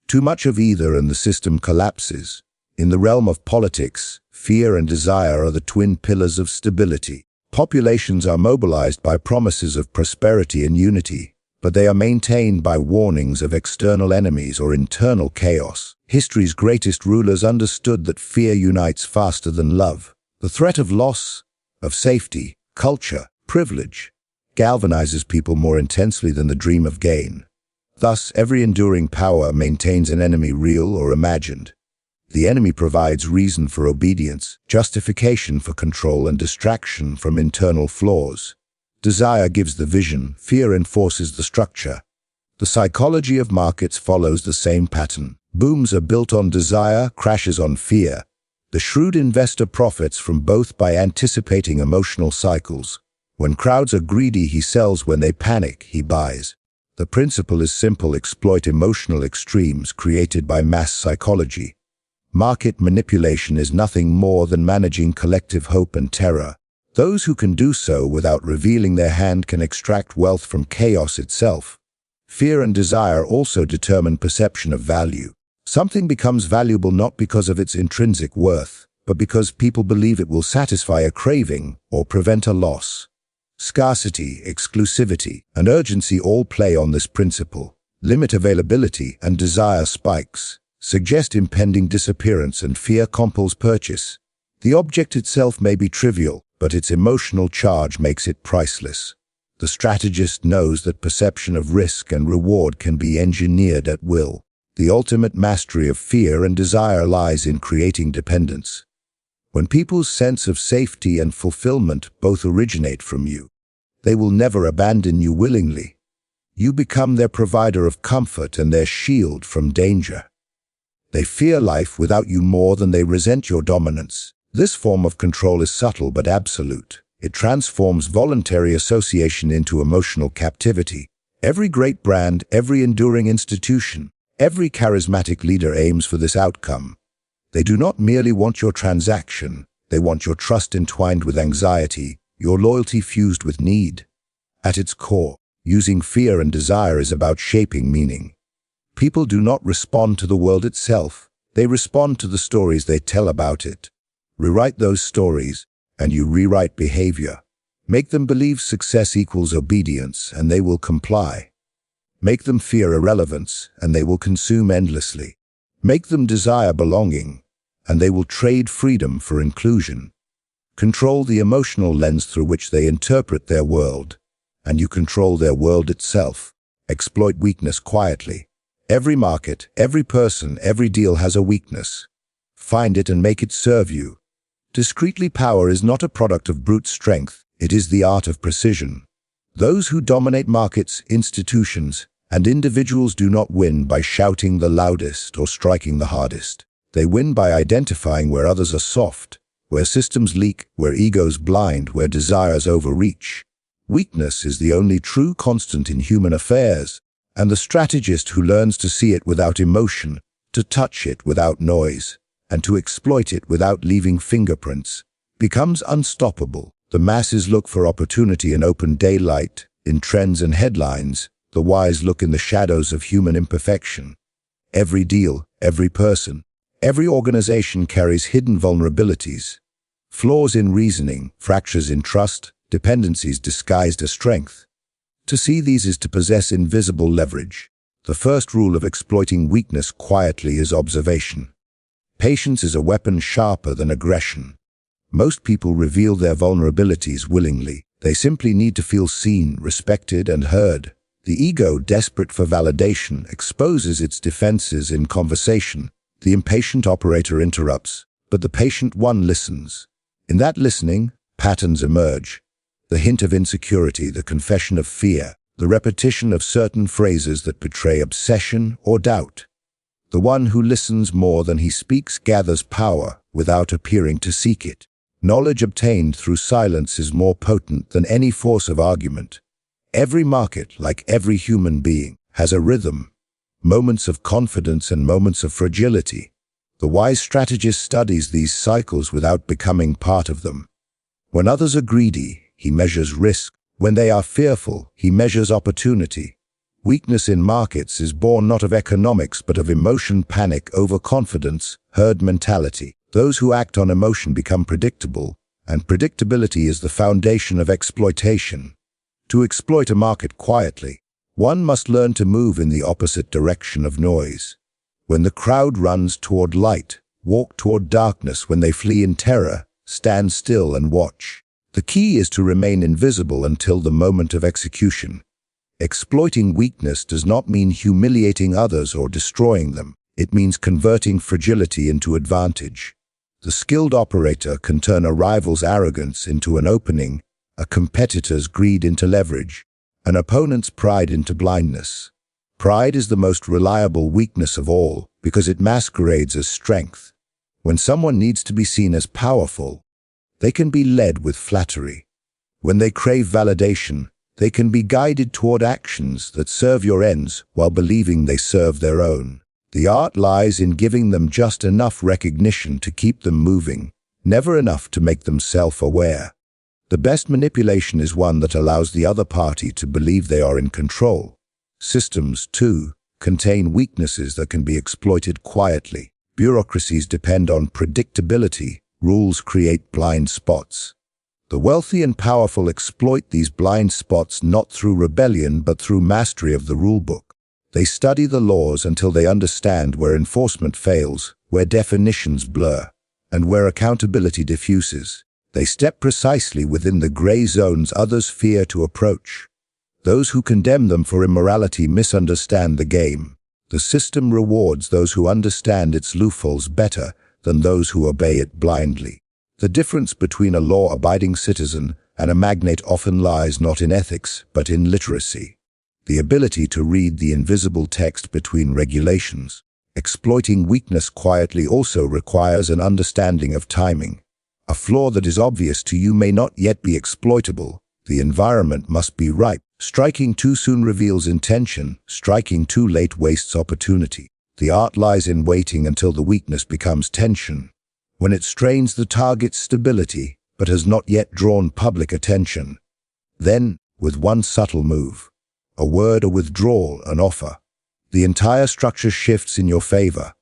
Too much of either and the system collapses. In the realm of politics, fear and desire are the twin pillars of stability. Populations are mobilized by promises of prosperity and unity, but they are maintained by warnings of external enemies or internal chaos. History's greatest rulers understood that fear unites faster than love. The threat of loss, of safety, culture, privilege, galvanizes people more intensely than the dream of gain. Thus, every enduring power maintains an enemy, real or imagined. The enemy provides reason for obedience, justification for control, and distraction from internal flaws. Desire gives the vision, fear enforces the structure. The psychology of markets follows the same pattern. Booms are built on desire, crashes on fear. The shrewd investor profits from both by anticipating emotional cycles. When crowds are greedy, he sells. When they panic, he buys. The principle is simple: exploit emotional extremes created by mass psychology. Market manipulation is nothing more than managing collective hope and terror. Those who can do so without revealing their hand can extract wealth from chaos itself. Fear and desire also determine perception of value. Something becomes valuable not because of its intrinsic worth, but because people believe it will satisfy a craving or prevent a loss. Scarcity, exclusivity, and urgency all play on this principle. Limit availability and desire spikes. Suggest impending disappearance and fear compels purchase. The object itself may be trivial, but its emotional charge makes it priceless. The strategist knows that perception of risk and reward can be engineered at will. The ultimate mastery of fear and desire lies in creating dependence. When people's sense of safety and fulfillment both originate from you, they will never abandon you willingly. You become their provider of comfort and their shield from danger. They fear life without you more than they resent your dominance. This form of control is subtle but absolute. It transforms voluntary association into emotional captivity. Every great brand, every enduring institution, every charismatic leader aims for this outcome. They do not merely want your transaction, they want your trust entwined with anxiety, your loyalty fused with need. At its core, using fear and desire is about shaping meaning. People do not respond to the world itself, they respond to the stories they tell about it. Rewrite those stories, and you rewrite behavior. Make them believe success equals obedience, and they will comply. Make them fear irrelevance, and they will consume endlessly. Make them desire belonging, and they will trade freedom for inclusion. Control the emotional lens through which they interpret their world, and you control their world itself. Exploit weakness quietly. Every market, every person, every deal has a weakness. Find it and make it serve you. Discreetly, power is not a product of brute strength, it is the art of precision. Those who dominate markets, institutions, and individuals do not win by shouting the loudest or striking the hardest. They win by identifying where others are soft, where systems leak, where egos blind, where desires overreach. Weakness is the only true constant in human affairs, and the strategist who learns to see it without emotion, to touch it without noise, and to exploit it without leaving fingerprints, becomes unstoppable. The masses look for opportunity in open daylight, in trends and headlines. The wise look in the shadows of human imperfection. Every deal, every person, every organization carries hidden vulnerabilities. Flaws in reasoning, fractures in trust, dependencies disguised as strength. To see these is to possess invisible leverage. The first rule of exploiting weakness quietly is observation. Patience is a weapon sharper than aggression. Most people reveal their vulnerabilities willingly. They simply need to feel seen, respected, and heard. The ego, desperate for validation, exposes its defenses in conversation. The impatient operator interrupts, but the patient one listens. In that listening, patterns emerge. The hint of insecurity, the confession of fear, the repetition of certain phrases that betray obsession or doubt. The one who listens more than he speaks gathers power without appearing to seek it. Knowledge obtained through silence is more potent than any force of argument. Every market, like every human being, has a rhythm, moments of confidence and moments of fragility. The wise strategist studies these cycles without becoming part of them. When others are greedy, he measures risk. When they are fearful, he measures opportunity. Weakness in markets is born not of economics but of emotion, panic, overconfidence, herd mentality. Those who act on emotion become predictable, and predictability is the foundation of exploitation. To exploit a market quietly, one must learn to move in the opposite direction of noise. When the crowd runs toward light, walk toward darkness. When they flee in terror, stand still and watch. The key is to remain invisible until the moment of execution. Exploiting weakness does not mean humiliating others or destroying them. It means converting fragility into advantage. The skilled operator can turn a rival's arrogance into an opening, a competitor's greed into leverage, an opponent's pride into blindness. Pride is the most reliable weakness of all because it masquerades as strength. When someone needs to be seen as powerful, they can be led with flattery. When they crave validation, they can be guided toward actions that serve your ends while believing they serve their own. The art lies in giving them just enough recognition to keep them moving, never enough to make them self-aware. The best manipulation is one that allows the other party to believe they are in control. Systems, too, contain weaknesses that can be exploited quietly. Bureaucracies depend on predictability. Rules create blind spots. The wealthy and powerful exploit these blind spots not through rebellion but through mastery of the rulebook. They study the laws until they understand where enforcement fails, where definitions blur, and where accountability diffuses. They step precisely within the gray zones others fear to approach. Those who condemn them for immorality misunderstand the game. The system rewards those who understand its loopholes better than those who obey it blindly. The difference between a law-abiding citizen and a magnate often lies not in ethics, but in literacy. The ability to read the invisible text between regulations. Exploiting weakness quietly also requires an understanding of timing. A flaw that is obvious to you may not yet be exploitable. The environment must be ripe. Striking too soon reveals intention. Striking too late wastes opportunity. The art lies in waiting until the weakness becomes tension, when it strains the target's stability but has not yet drawn public attention. Then, with one subtle move, a word, a withdrawal, an offer, the entire structure shifts in your favor.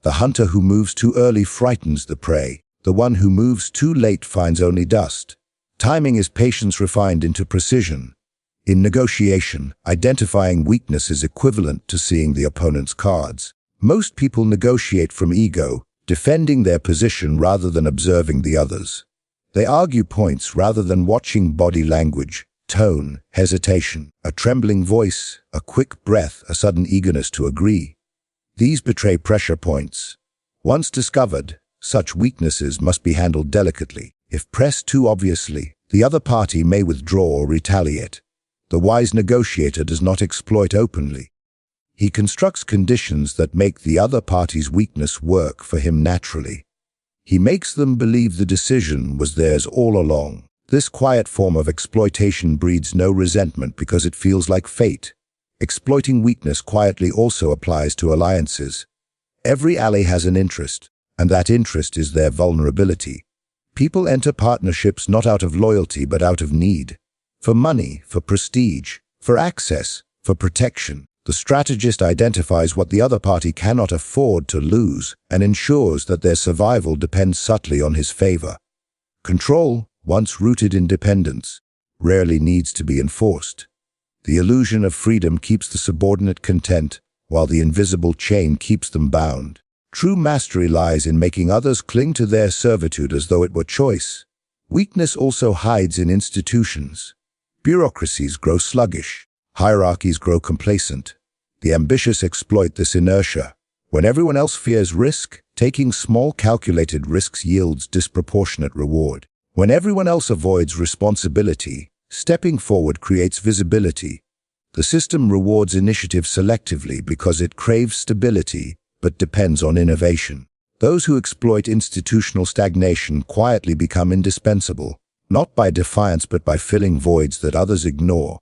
The hunter who moves too early frightens the prey. The one who moves too late finds only dust. Timing is patience refined into precision. In negotiation, identifying weakness is equivalent to seeing the opponent's cards. Most people negotiate from ego, defending their position rather than observing the others. They argue points rather than watching body language, tone, hesitation, a trembling voice, a quick breath, a sudden eagerness to agree. These betray pressure points. Once discovered, such weaknesses must be handled delicately. If pressed too obviously, the other party may withdraw or retaliate. The wise negotiator does not exploit openly. He constructs conditions that make the other party's weakness work for him naturally. He makes them believe the decision was theirs all along. This quiet form of exploitation breeds no resentment because it feels like fate. Exploiting weakness quietly also applies to alliances. Every ally has an interest, and that interest is their vulnerability. People enter partnerships not out of loyalty but out of need. For money, for prestige, for access, for protection. The strategist identifies what the other party cannot afford to lose and ensures that their survival depends subtly on his favor. Control, once rooted in dependence, rarely needs to be enforced. The illusion of freedom keeps the subordinate content, while the invisible chain keeps them bound. True mastery lies in making others cling to their servitude as though it were choice. Weakness also hides in institutions. Bureaucracies grow sluggish. Hierarchies grow complacent. The ambitious exploit this inertia. When everyone else fears risk, taking small calculated risks yields disproportionate reward. When everyone else avoids responsibility, stepping forward creates visibility. The system rewards initiative selectively because it craves stability but depends on innovation. Those who exploit institutional stagnation quietly become indispensable, not by defiance but by filling voids that others ignore.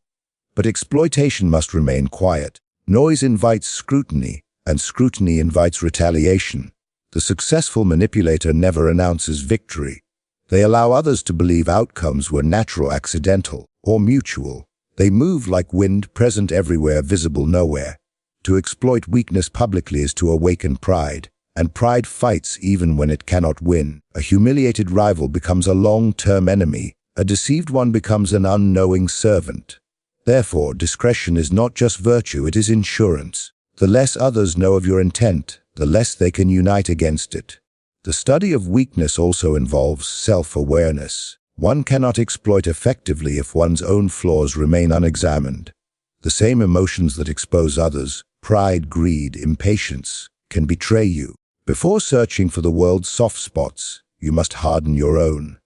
But exploitation must remain quiet. Noise invites scrutiny, and scrutiny invites retaliation. The successful manipulator never announces victory. They allow others to believe outcomes were natural, accidental, or mutual. They move like wind, present everywhere, visible nowhere. To exploit weakness publicly is to awaken pride, and pride fights even when it cannot win. A humiliated rival becomes a long-term enemy. A deceived one becomes an unknowing servant. Therefore, discretion is not just virtue, it is insurance. The less others know of your intent, the less they can unite against it. The study of weakness also involves self-awareness. One cannot exploit effectively if one's own flaws remain unexamined. The same emotions that expose others, pride, greed, impatience, can betray you. Before searching for the world's soft spots, you must harden your own.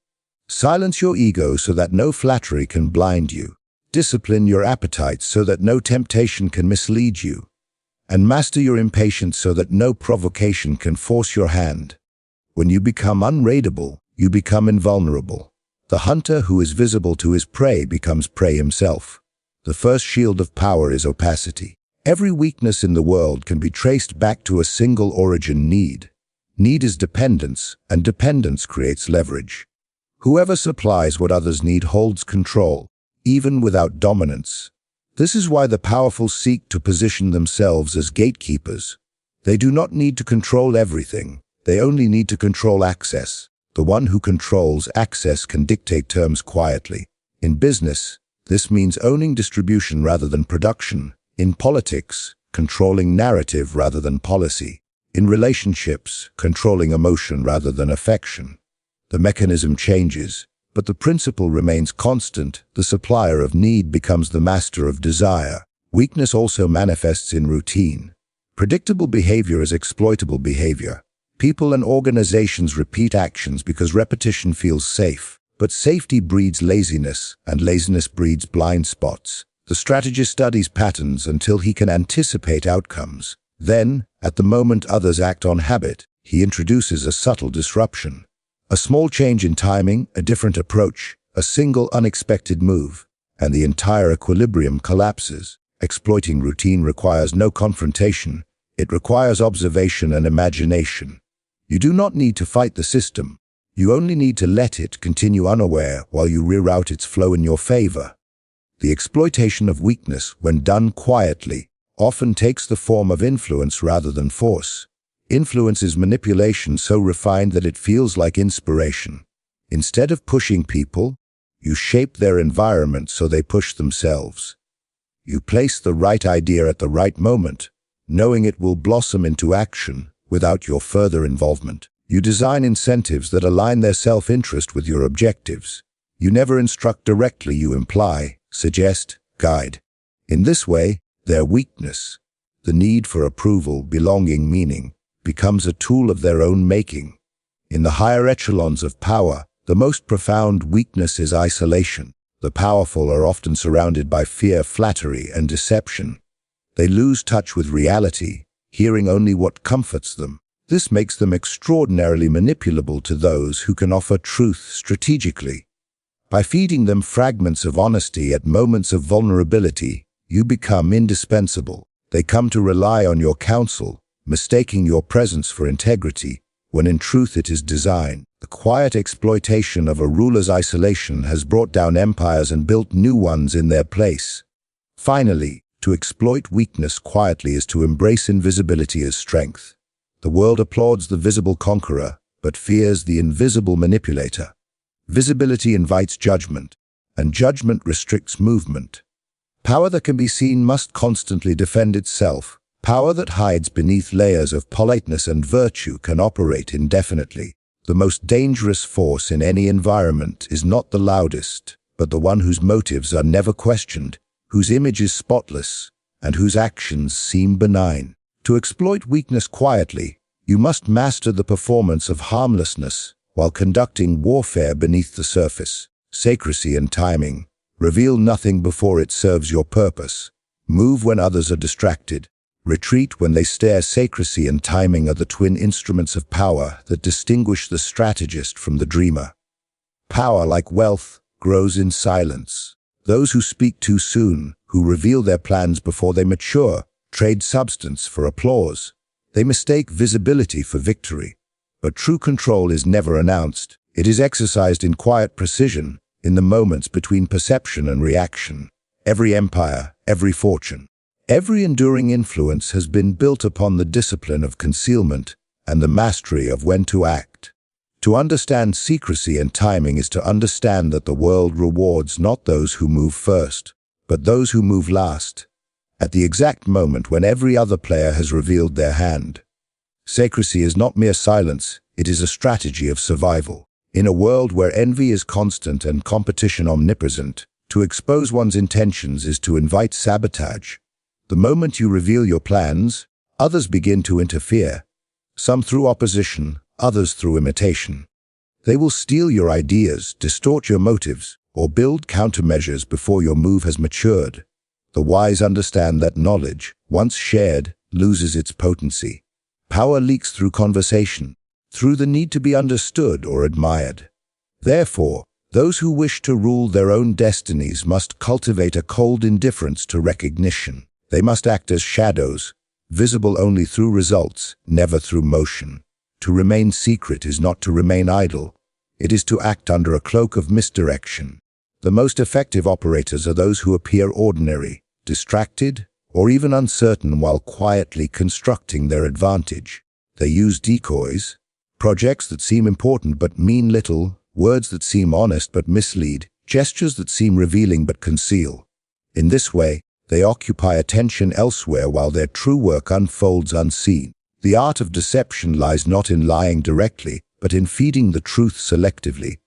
Silence your ego so that no flattery can blind you. Discipline your appetites so that no temptation can mislead you. And master your impatience so that no provocation can force your hand. When you become unraidable, you become invulnerable. The hunter who is visible to his prey becomes prey himself. The first shield of power is opacity. Every weakness in the world can be traced back to a single origin: need. Need is dependence, and dependence creates leverage. Whoever supplies what others need holds control, even without dominance. This is why the powerful seek to position themselves as gatekeepers. They do not need to control everything. They only need to control access. The one who controls access can dictate terms quietly. In business, this means owning distribution rather than production. In politics, controlling narrative rather than policy. In relationships, controlling emotion rather than affection. The mechanism changes, but the principle remains constant. The supplier of need becomes the master of desire. Weakness also manifests in routine. Predictable behavior is exploitable behavior. People and organizations repeat actions because repetition feels safe. But safety breeds laziness, and laziness breeds blind spots. The strategist studies patterns until he can anticipate outcomes. Then, at the moment others act on habit, he introduces a subtle disruption. A small change in timing, a different approach, a single unexpected move, and the entire equilibrium collapses. Exploiting routine requires no confrontation. It requires observation and imagination. You do not need to fight the system. You only need to let it continue unaware while you reroute its flow in your favor. The exploitation of weakness, when done quietly, often takes the form of influence rather than force. Influence is manipulation so refined that it feels like inspiration. Instead of pushing people, you shape their environment so they push themselves. You place the right idea at the right moment, knowing it will blossom into action without your further involvement. You design incentives that align their self-interest with your objectives. You never instruct directly, you imply, suggest, guide. In this way, their weakness, the need for approval, belonging, meaning, becomes a tool of their own making. In the higher echelons of power, the most profound weakness is isolation. The powerful are often surrounded by fear, flattery, and deception. They lose touch with reality, hearing only what comforts them. This makes them extraordinarily manipulable to those who can offer truth strategically. By feeding them fragments of honesty at moments of vulnerability, you become indispensable. They come to rely on your counsel, mistaking your presence for integrity, when in truth it is design. The quiet exploitation of a ruler's isolation has brought down empires and built new ones in their place. Finally, to exploit weakness quietly is to embrace invisibility as strength. The world applauds the visible conqueror, but fears the invisible manipulator. Visibility invites judgment, and judgment restricts movement. Power that can be seen must constantly defend itself. Power that hides beneath layers of politeness and virtue can operate indefinitely. The most dangerous force in any environment is not the loudest, but the one whose motives are never questioned, whose image is spotless, and whose actions seem benign. To exploit weakness quietly, you must master the performance of harmlessness while conducting warfare beneath the surface. Secrecy and timing. Reveal nothing before it serves your purpose. Move when others are distracted. Retreat when they stare. Secrecy and timing are the twin instruments of power that distinguish the strategist from the dreamer. Power, like wealth, grows in silence. Those who speak too soon, who reveal their plans before they mature, trade substance for applause. They mistake visibility for victory. But true control is never announced. It is exercised in quiet precision, in the moments between perception and reaction. Every empire, every fortune, every enduring influence has been built upon the discipline of concealment and the mastery of when to act. To understand secrecy and timing is to understand that the world rewards not those who move first, but those who move last, at the exact moment when every other player has revealed their hand. Secrecy is not mere silence, it is a strategy of survival. In a world where envy is constant and competition omnipresent, to expose one's intentions is to invite sabotage. The moment you reveal your plans, others begin to interfere, some through opposition, others through imitation. They will steal your ideas, distort your motives, or build countermeasures before your move has matured. The wise understand that knowledge, once shared, loses its potency. Power leaks through conversation, through the need to be understood or admired. Therefore, those who wish to rule their own destinies must cultivate a cold indifference to recognition. They must act as shadows, visible only through results, never through motion. To remain secret is not to remain idle. It is to act under a cloak of misdirection. The most effective operators are those who appear ordinary, distracted, or even uncertain while quietly constructing their advantage. They use decoys, projects that seem important but mean little, words that seem honest but mislead, gestures that seem revealing but conceal. In this way, they occupy attention elsewhere while their true work unfolds unseen. The art of deception lies not in lying directly, but in feeding the truth selectively,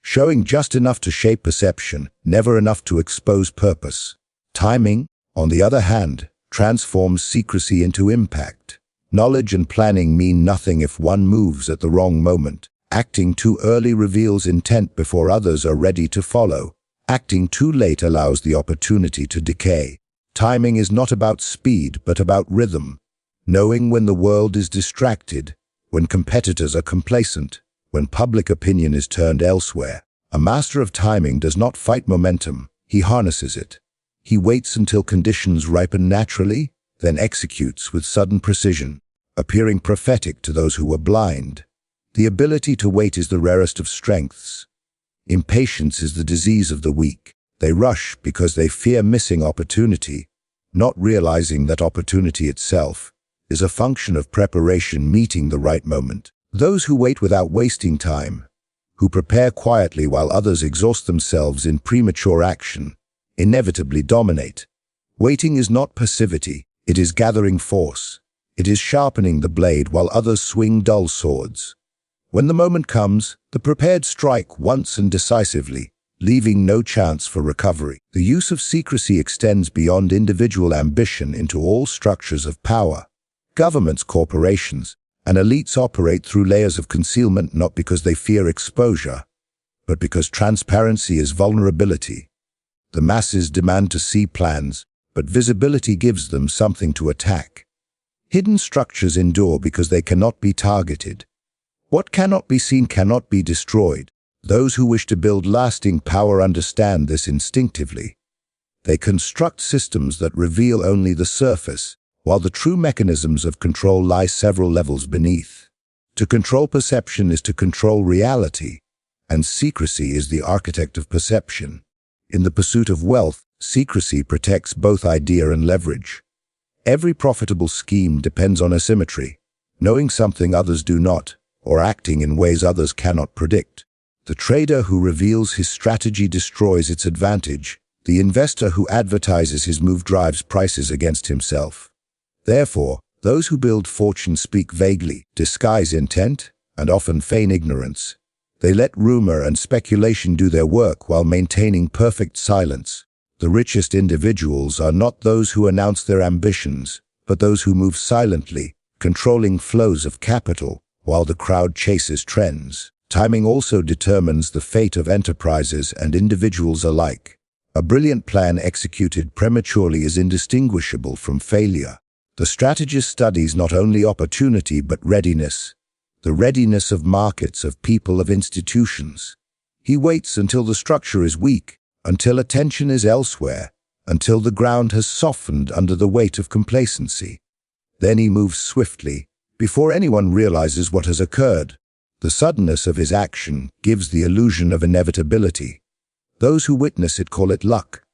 showing just enough to shape perception, never enough to expose purpose. Timing, on the other hand, transforms secrecy into impact. Knowledge and planning mean nothing if one moves at the wrong moment. Acting too early reveals intent before others are ready to follow. Acting too late allows the opportunity to decay. Timing is not about speed, but about rhythm. Knowing when the world is distracted, when competitors are complacent, when public opinion is turned elsewhere. A master of timing does not fight momentum, he harnesses it. He waits until conditions ripen naturally, then executes with sudden precision, appearing prophetic to those who were blind. The ability to wait is the rarest of strengths. Impatience is the disease of the weak. They rush because they fear missing opportunity, not realizing that opportunity itself is a function of preparation meeting the right moment. Those who wait without wasting time, who prepare quietly while others exhaust themselves in premature action, inevitably dominate. Waiting is not passivity, it is gathering force. It is sharpening the blade while others swing dull swords. When the moment comes, the prepared strike once and decisively, leaving no chance for recovery. The use of secrecy extends beyond individual ambition into all structures of power. Governments, corporations, and elites operate through layers of concealment not because they fear exposure, but because transparency is vulnerability. The masses demand to see plans, but visibility gives them something to attack. Hidden structures endure because they cannot be targeted. What cannot be seen cannot be destroyed. Those who wish to build lasting power understand this instinctively. They construct systems that reveal only the surface, while the true mechanisms of control lie several levels beneath. To control perception is to control reality, and secrecy is the architect of perception. In the pursuit of wealth, secrecy protects both idea and leverage. Every profitable scheme depends on asymmetry, knowing something others do not, or acting in ways others cannot predict. The trader who reveals his strategy destroys its advantage. The investor who advertises his move drives prices against himself. Therefore, those who build fortune speak vaguely, disguise intent, and often feign ignorance. They let rumor and speculation do their work while maintaining perfect silence. The richest individuals are not those who announce their ambitions, but those who move silently, controlling flows of capital, while the crowd chases trends. Timing also determines the fate of enterprises and individuals alike. A brilliant plan executed prematurely is indistinguishable from failure. The strategist studies not only opportunity but readiness. The readiness of markets, of people, of institutions. He waits until the structure is weak, until attention is elsewhere, until the ground has softened under the weight of complacency. Then he moves swiftly, before anyone realizes what has occurred. The suddenness of his action gives the illusion of inevitability. Those who witness it call it luck.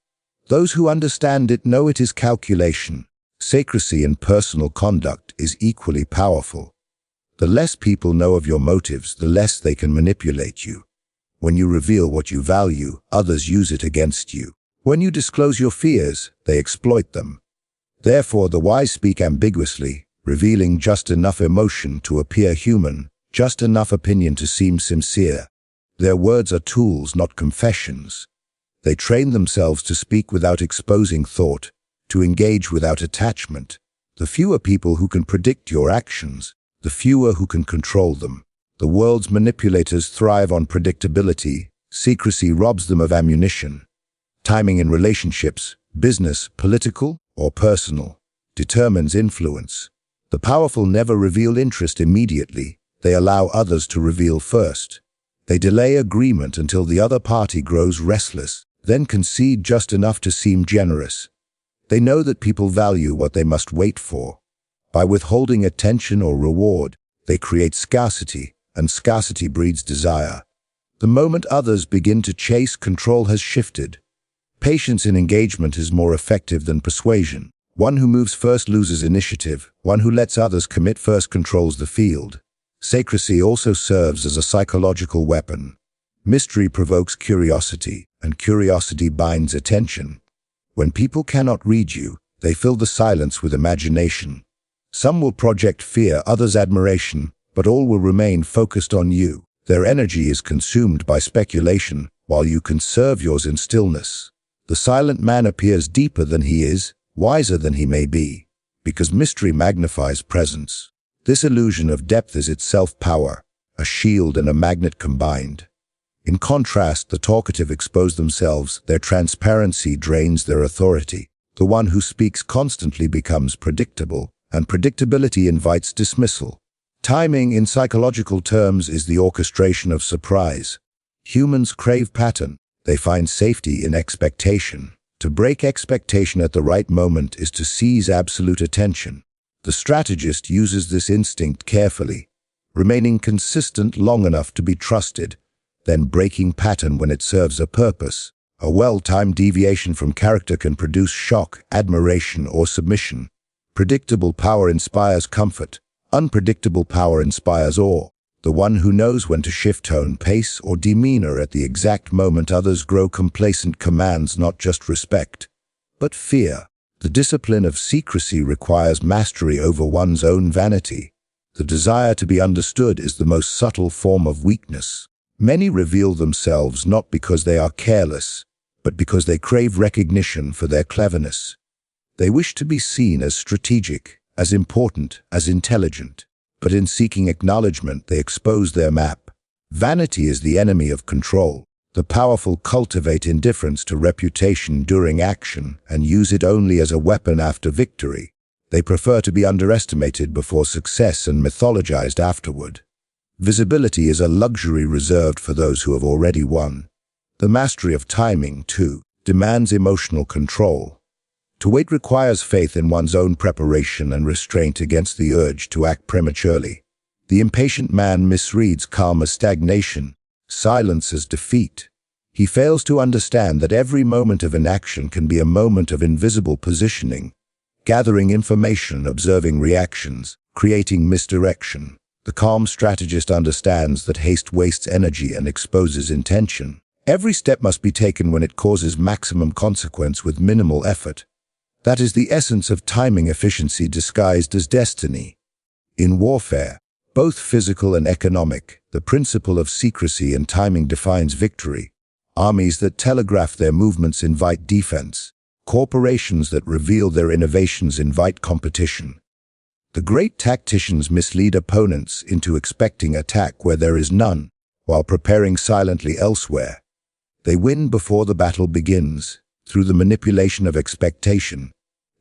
Those who understand it know it is calculation. Secrecy in personal conduct is equally powerful. The less people know of your motives, the less they can manipulate you. When you reveal what you value, others use it against you. When you disclose your fears, they exploit them. Therefore, the wise speak ambiguously, revealing just enough emotion to appear human, just enough opinion to seem sincere. Their words are tools, not confessions. They train themselves to speak without exposing thought, to engage without attachment. The fewer people who can predict your actions, the fewer who can control them. The world's manipulators thrive on predictability. Secrecy robs them of ammunition. Timing in relationships, business, political, or personal, determines influence. The powerful never reveal interest immediately. They allow others to reveal first. They delay agreement until the other party grows restless, then concede just enough to seem generous. They know that people value what they must wait for. By withholding attention or reward, they create scarcity, and scarcity breeds desire. The moment others begin to chase, control has shifted. Patience in engagement is more effective than persuasion. One who moves first loses initiative. One who lets others commit first controls the field. Secrecy also serves as a psychological weapon. Mystery provokes curiosity, and curiosity binds attention. When people cannot read you, they fill the silence with imagination. Some will project fear, others admiration, but all will remain focused on you. Their energy is consumed by speculation, while you conserve yours in stillness. The silent man appears deeper than he is, wiser than he may be, because mystery magnifies presence. This illusion of depth is itself power, a shield and a magnet combined. In contrast, the talkative expose themselves. Their transparency drains their authority. The one who speaks constantly becomes predictable, and predictability invites dismissal. Timing, in psychological terms, is the orchestration of surprise. Humans crave pattern. They find safety in expectation. To break expectation at the right moment is to seize absolute attention. The strategist uses this instinct carefully, remaining consistent long enough to be trusted, then breaking pattern when it serves a purpose. A well-timed deviation from character can produce shock, admiration, or submission. Predictable power inspires comfort. Unpredictable power inspires awe. The one who knows when to shift tone, pace, or demeanor at the exact moment others grow complacent commands not just respect, but fear. The discipline of secrecy requires mastery over one's own vanity. The desire to be understood is the most subtle form of weakness. Many reveal themselves not because they are careless, but because they crave recognition for their cleverness. They wish to be seen as strategic, as important, as intelligent. But in seeking acknowledgement, they expose their map. Vanity is the enemy of control. The powerful cultivate indifference to reputation during action and use it only as a weapon after victory. They prefer to be underestimated before success and mythologized afterward. Visibility is a luxury reserved for those who have already won. The mastery of timing, too, demands emotional control. To wait requires faith in one's own preparation and restraint against the urge to act prematurely. The impatient man misreads calm as stagnation, silence as defeat. He fails to understand that every moment of inaction can be a moment of invisible positioning, gathering information, observing reactions, creating misdirection. The calm strategist understands that haste wastes energy and exposes intention. Every step must be taken when it causes maximum consequence with minimal effort. That is the essence of timing efficiency disguised as destiny. In warfare, both physical and economic, the principle of secrecy and timing defines victory. Armies that telegraph their movements invite defense. Corporations that reveal their innovations invite competition. The great tacticians mislead opponents into expecting attack where there is none, while preparing silently elsewhere. They win before the battle begins, through the manipulation of expectation.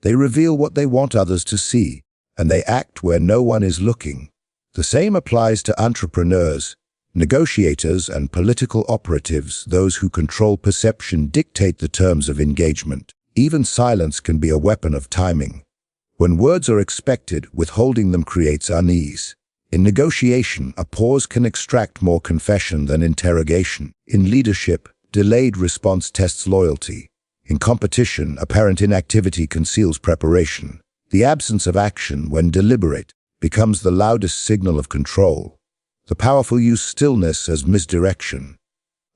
They reveal what they want others to see, and they act where no one is looking. The same applies to entrepreneurs, negotiators, and political operatives. Those who control perception dictate the terms of engagement. Even silence can be a weapon of timing. When words are expected, withholding them creates unease. In negotiation, a pause can extract more confession than interrogation. In leadership, delayed response tests loyalty. In competition, apparent inactivity conceals preparation. The absence of action, when deliberate, becomes the loudest signal of control. The powerful use stillness as misdirection,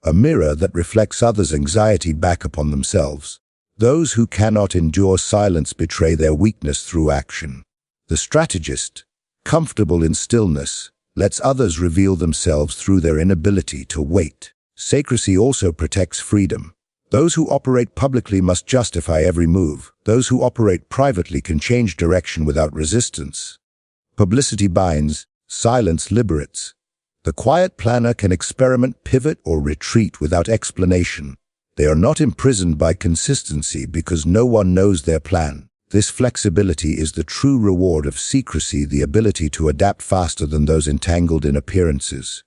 a mirror that reflects others' anxiety back upon themselves. Those who cannot endure silence betray their weakness through action. The strategist, comfortable in stillness, lets others reveal themselves through their inability to wait. Secrecy also protects freedom. Those who operate publicly must justify every move. Those who operate privately can change direction without resistance. Publicity binds, silence liberates. The quiet planner can experiment, pivot, or retreat without explanation. They are not imprisoned by consistency because no one knows their plan. This flexibility is the true reward of secrecy, the ability to adapt faster than those entangled in appearances.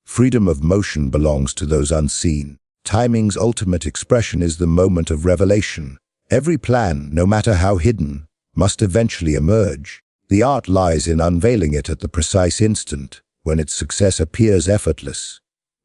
Freedom of motion belongs to those unseen. Timing's ultimate expression is the moment of revelation. Every plan, no matter how hidden, must eventually emerge. The art lies in unveiling it at the precise instant, when its success appears effortless.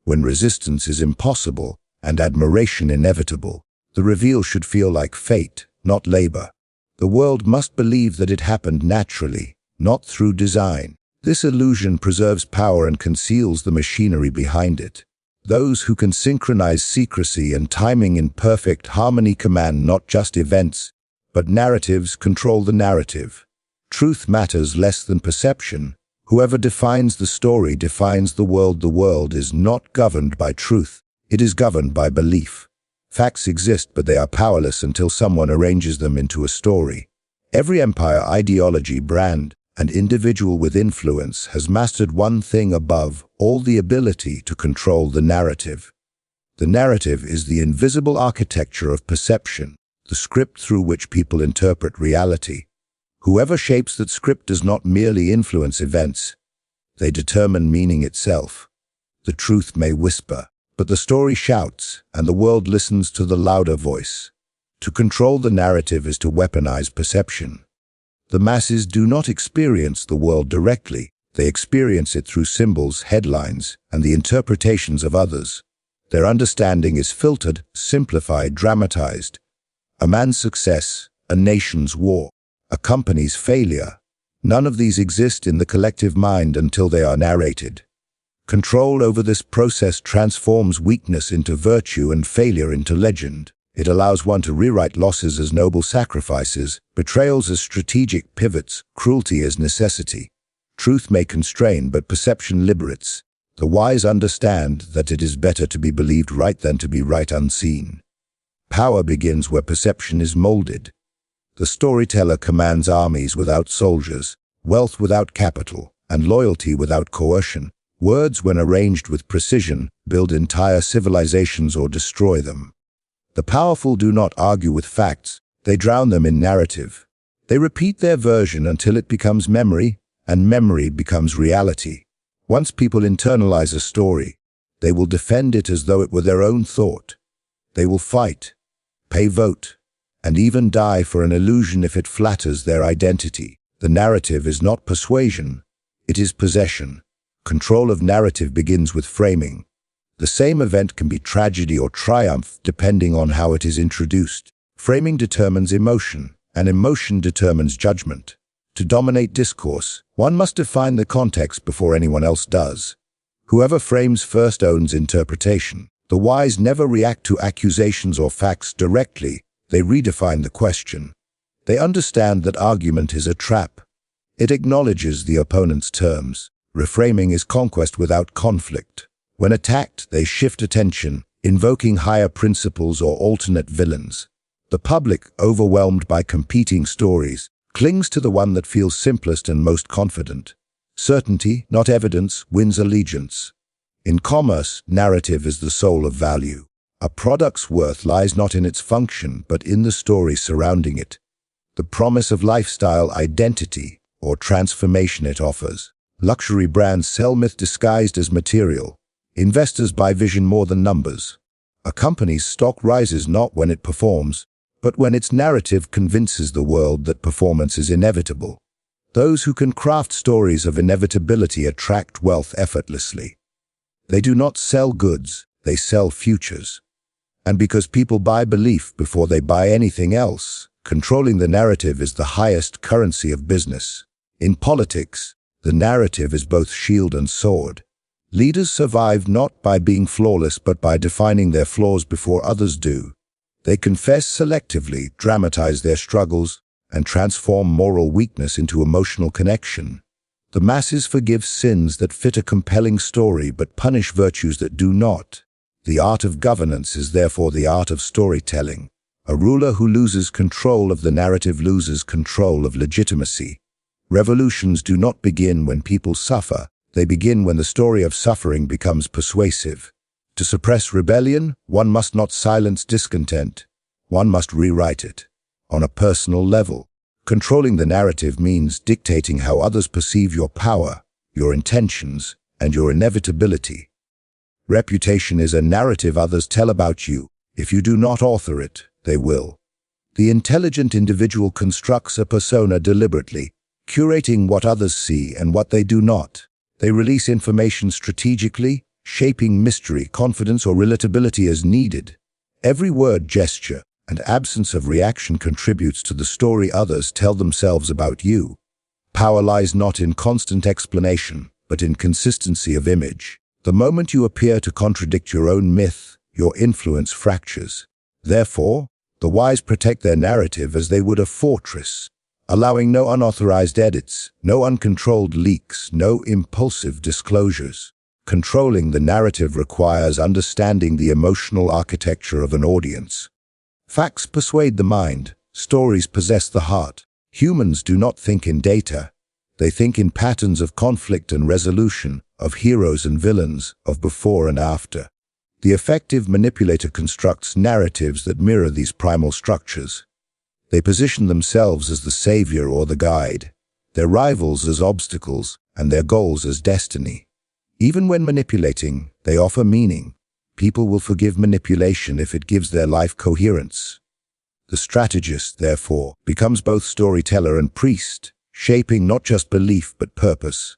When resistance is impossible, and admiration inevitable, the reveal should feel like fate, not labor. The world must believe that it happened naturally, not through design. This illusion preserves power and conceals the machinery behind it. Those who can synchronize secrecy and timing in perfect harmony command not just events, but narratives. Control the narrative. Truth matters less than perception. Whoever defines the story defines the world. The world is not governed by truth. It is governed by belief. Facts exist, but they are powerless until someone arranges them into a story. Every empire, ideology, brand, and individual with influence has mastered one thing above all: the ability to control the narrative. The narrative is the invisible architecture of perception, the script through which people interpret reality. Whoever shapes that script does not merely influence events, they determine meaning itself. The truth may whisper, but the story shouts, and the world listens to the louder voice. To control the narrative is to weaponize perception. The masses do not experience the world directly. They experience it through symbols, headlines, and the interpretations of others. Their understanding is filtered, simplified, dramatized. A man's success, a nation's war, a company's failure. None of these exist in the collective mind until they are narrated. Control over this process transforms weakness into virtue and failure into legend. It allows one to rewrite losses as noble sacrifices, betrayals as strategic pivots, cruelty as necessity. Truth may constrain, but perception liberates. The wise understand that it is better to be believed right than to be right unseen. Power begins where perception is molded. The storyteller commands armies without soldiers, wealth without capital, and loyalty without coercion. Words, when arranged with precision, build entire civilizations or destroy them. The powerful do not argue with facts, they drown them in narrative. They repeat their version until it becomes memory, and memory becomes reality. Once people internalize a story, they will defend it as though it were their own thought. They will fight, pay vote, and even die for an illusion if it flatters their identity. The narrative is not persuasion, it is possession. Control of narrative begins with framing. The same event can be tragedy or triumph depending on how it is introduced. Framing determines emotion, and emotion determines judgment. To dominate discourse, one must define the context before anyone else does. Whoever frames first owns interpretation. The wise never react to accusations or facts directly, they redefine the question. They understand that argument is a trap. It acknowledges the opponent's terms. Reframing is conquest without conflict. When attacked, they shift attention, invoking higher principles or alternate villains. The public, overwhelmed by competing stories, clings to the one that feels simplest and most confident. Certainty, not evidence, wins allegiance. In commerce, narrative is the soul of value. A product's worth lies not in its function, but in the story surrounding it. The promise of lifestyle identity or transformation it offers. Luxury brands sell myth disguised as material. Investors buy vision more than numbers. A company's stock rises not when it performs, but when its narrative convinces the world that performance is inevitable. Those who can craft stories of inevitability attract wealth effortlessly. They do not sell goods, they sell futures. And because people buy belief before they buy anything else, controlling the narrative is the highest currency of business. In politics, the narrative is both shield and sword. Leaders survive not by being flawless but by defining their flaws before others do. They confess selectively, dramatize their struggles, and transform moral weakness into emotional connection. The masses forgive sins that fit a compelling story but punish virtues that do not. The art of governance is therefore the art of storytelling. A ruler who loses control of the narrative loses control of legitimacy. Revolutions do not begin when people suffer, they begin when the story of suffering becomes persuasive. To suppress rebellion, one must not silence discontent, one must rewrite it. On a personal level, controlling the narrative means dictating how others perceive your power, your intentions, and your inevitability. Reputation is a narrative others tell about you. If you do not author it, they will. The intelligent individual constructs a persona deliberately, curating what others see and what they do not. They release information strategically, shaping mystery, confidence, or relatability as needed. Every word, gesture, and absence of reaction contributes to the story others tell themselves about you. Power lies not in constant explanation, but in consistency of image. The moment you appear to contradict your own myth, your influence fractures. Therefore, the wise protect their narrative as they would a fortress, allowing no unauthorized edits, no uncontrolled leaks, no impulsive disclosures. Controlling the narrative requires understanding the emotional architecture of an audience. Facts persuade the mind, stories possess the heart. Humans do not think in data. They think in patterns of conflict and resolution, of heroes and villains, of before and after. The effective manipulator constructs narratives that mirror these primal structures. They position themselves as the savior or the guide, their rivals as obstacles, and their goals as destiny. Even when manipulating, they offer meaning. People will forgive manipulation if it gives their life coherence. The strategist, therefore, becomes both storyteller and priest, shaping not just belief but purpose.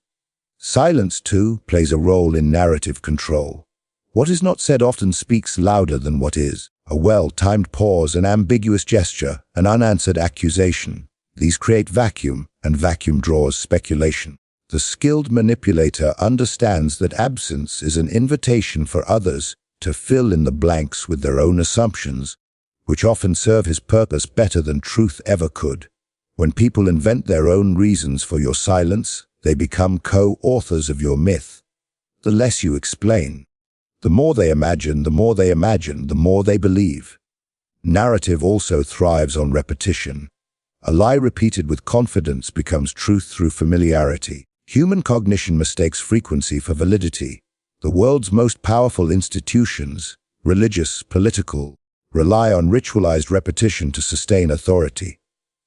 Silence, too, plays a role in narrative control. What is not said often speaks louder than what is. A well-timed pause, an ambiguous gesture, an unanswered accusation. These create vacuum, and vacuum draws speculation. The skilled manipulator understands that absence is an invitation for others to fill in the blanks with their own assumptions, which often serve his purpose better than truth ever could. When people invent their own reasons for your silence, they become co-authors of your myth. The less you explain, the more they imagine, the more they imagine, the more they believe. Narrative also thrives on repetition. A lie repeated with confidence becomes truth through familiarity. Human cognition mistakes frequency for validity. The world's most powerful institutions, religious, political, rely on ritualized repetition to sustain authority.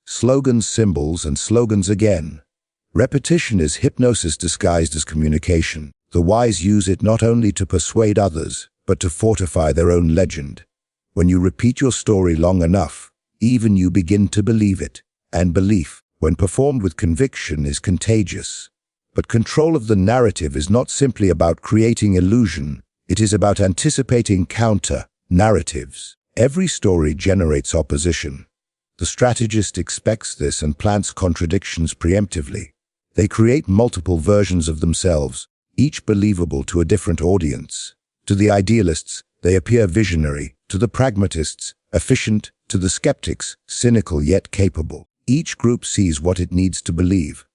Slogans, symbols, and slogans again. Repetition is hypnosis disguised as communication. The wise use it not only to persuade others, but to fortify their own legend. When you repeat your story long enough, even you begin to believe it. And belief, when performed with conviction, is contagious. But control of the narrative is not simply about creating illusion. It is about anticipating counter-narratives. Every story generates opposition. The strategist expects this and plants contradictions preemptively. They create multiple versions of themselves, each believable to a different audience. To the idealists, they appear visionary. To the pragmatists, efficient. To the skeptics, cynical yet capable. Each group sees what it needs to believe.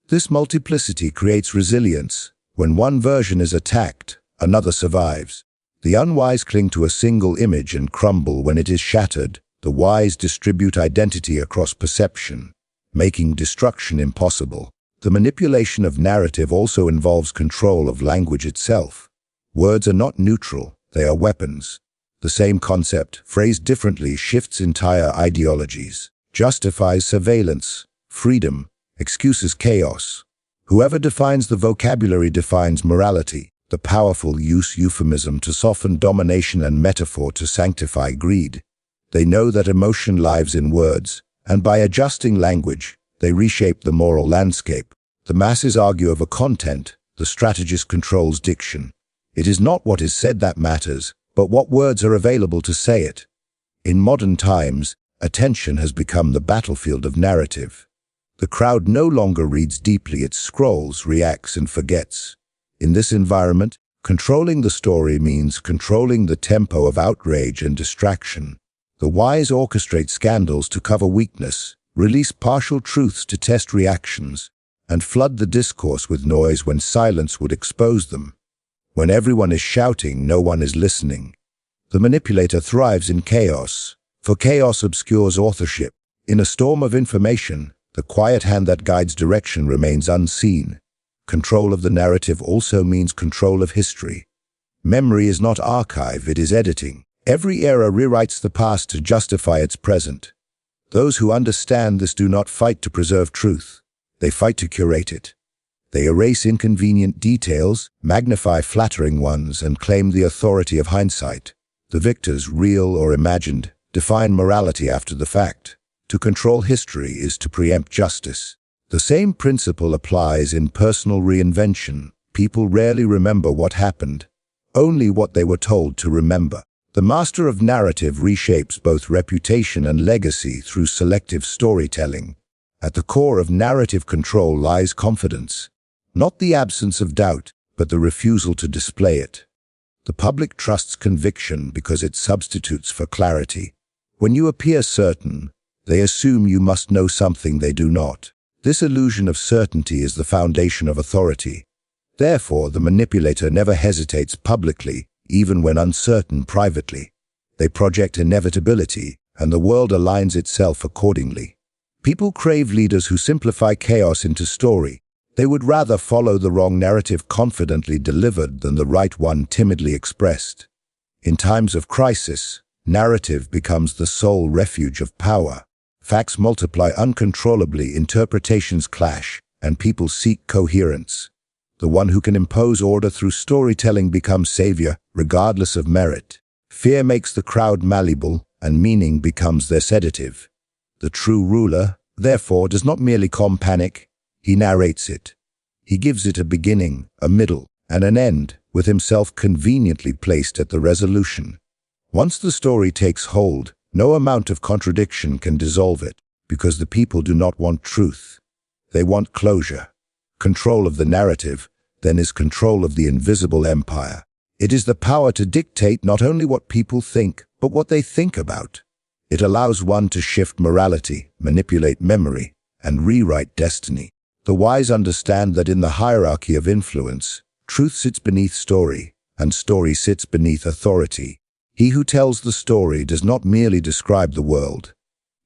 This multiplicity creates resilience. When one version is attacked, another survives. The unwise cling to a single image and crumble when it is shattered. The wise distribute identity across perception, making destruction impossible. The manipulation of narrative also involves control of language itself. Words are not neutral, they are weapons. The same concept, phrased differently, shifts entire ideologies, justifies surveillance, freedom, excuses chaos. Whoever defines the vocabulary defines morality. The powerful use euphemism to soften domination and metaphor to sanctify greed. They know that emotion lives in words, and by adjusting language, they reshape the moral landscape. The masses argue over content, the strategist controls diction. It is not what is said that matters, but what words are available to say it. In modern times, attention has become the battlefield of narrative. The crowd no longer reads deeply, it scrolls, reacts, and forgets. In this environment, controlling the story means controlling the tempo of outrage and distraction. The wise orchestrate scandals to cover weakness, release partial truths to test reactions, and flood the discourse with noise when silence would expose them. When everyone is shouting, no one is listening. The manipulator thrives in chaos, for chaos obscures authorship. In a storm of information, the quiet hand that guides direction remains unseen. Control of the narrative also means control of history. Memory is not archive, it is editing. Every era rewrites the past to justify its present. Those who understand this do not fight to preserve truth. They fight to curate it. They erase inconvenient details, magnify flattering ones, and claim the authority of hindsight. The victors, real or imagined, define morality after the fact. To control history is to preempt justice. The same principle applies in personal reinvention. People rarely remember what happened, only what they were told to remember. The master of narrative reshapes both reputation and legacy through selective storytelling. At the core of narrative control lies confidence, not the absence of doubt, but the refusal to display it. The public trusts conviction because it substitutes for clarity. When you appear certain, they assume you must know something they do not. This illusion of certainty is the foundation of authority. Therefore, the manipulator never hesitates publicly, even when uncertain privately. They project inevitability, and the world aligns itself accordingly. People crave leaders who simplify chaos into story. They would rather follow the wrong narrative confidently delivered than the right one timidly expressed. In times of crisis, narrative becomes the sole refuge of power. Facts multiply uncontrollably, interpretations clash, and people seek coherence. The one who can impose order through storytelling becomes savior, regardless of merit. Fear makes the crowd malleable, and meaning becomes their sedative. The true ruler, therefore, does not merely calm panic, he narrates it. He gives it a beginning, a middle, and an end, with himself conveniently placed at the resolution. Once the story takes hold, no amount of contradiction can dissolve it, because the people do not want truth. They want closure. Control of the narrative, then, is control of the invisible empire. It is the power to dictate not only what people think, but what they think about. It allows one to shift morality, manipulate memory, and rewrite destiny. The wise understand that in the hierarchy of influence, truth sits beneath story, and story sits beneath authority. He who tells the story does not merely describe the world.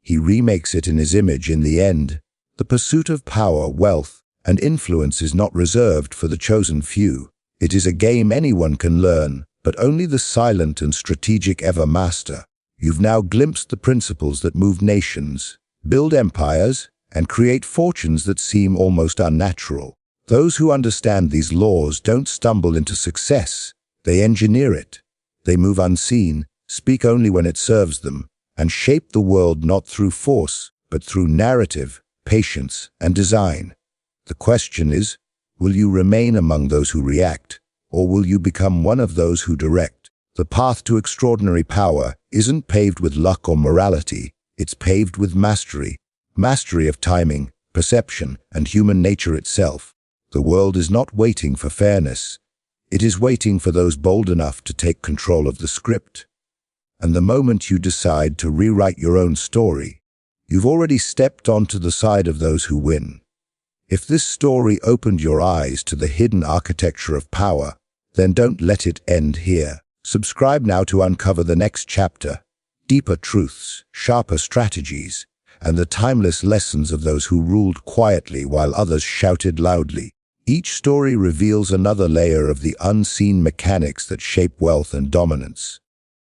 He remakes it in his image. In the end, the pursuit of power, wealth, And influence is not reserved for the chosen few. It is a game anyone can learn, but only the silent and strategic ever master. You've now glimpsed the principles that move nations, build empires, and create fortunes that seem almost unnatural. Those who understand these laws don't stumble into success. They engineer it. They move unseen, speak only when it serves them, and shape the world not through force, but through narrative, patience, and design. The question is, will you remain among those who react, or will you become one of those who direct? The path to extraordinary power isn't paved with luck or morality, it's paved with mastery. Mastery of timing, perception, and human nature itself. The world is not waiting for fairness. It is waiting for those bold enough to take control of the script. And the moment you decide to rewrite your own story, you've already stepped onto the side of those who win. If this story opened your eyes to the hidden architecture of power, then don't let it end here. Subscribe now to uncover the next chapter, deeper truths, sharper strategies, and the timeless lessons of those who ruled quietly while others shouted loudly. Each story reveals another layer of the unseen mechanics that shape wealth and dominance.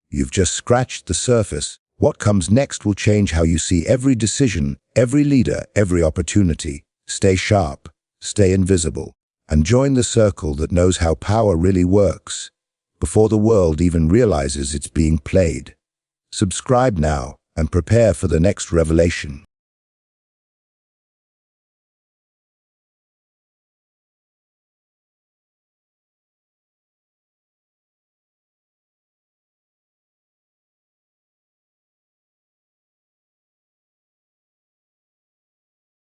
You've just scratched the surface. What comes next will change how you see every decision, every leader, every opportunity. Stay sharp, stay invisible, and join the circle that knows how power really works, before the world even realizes it's being played. Subscribe now and prepare for the next revelation.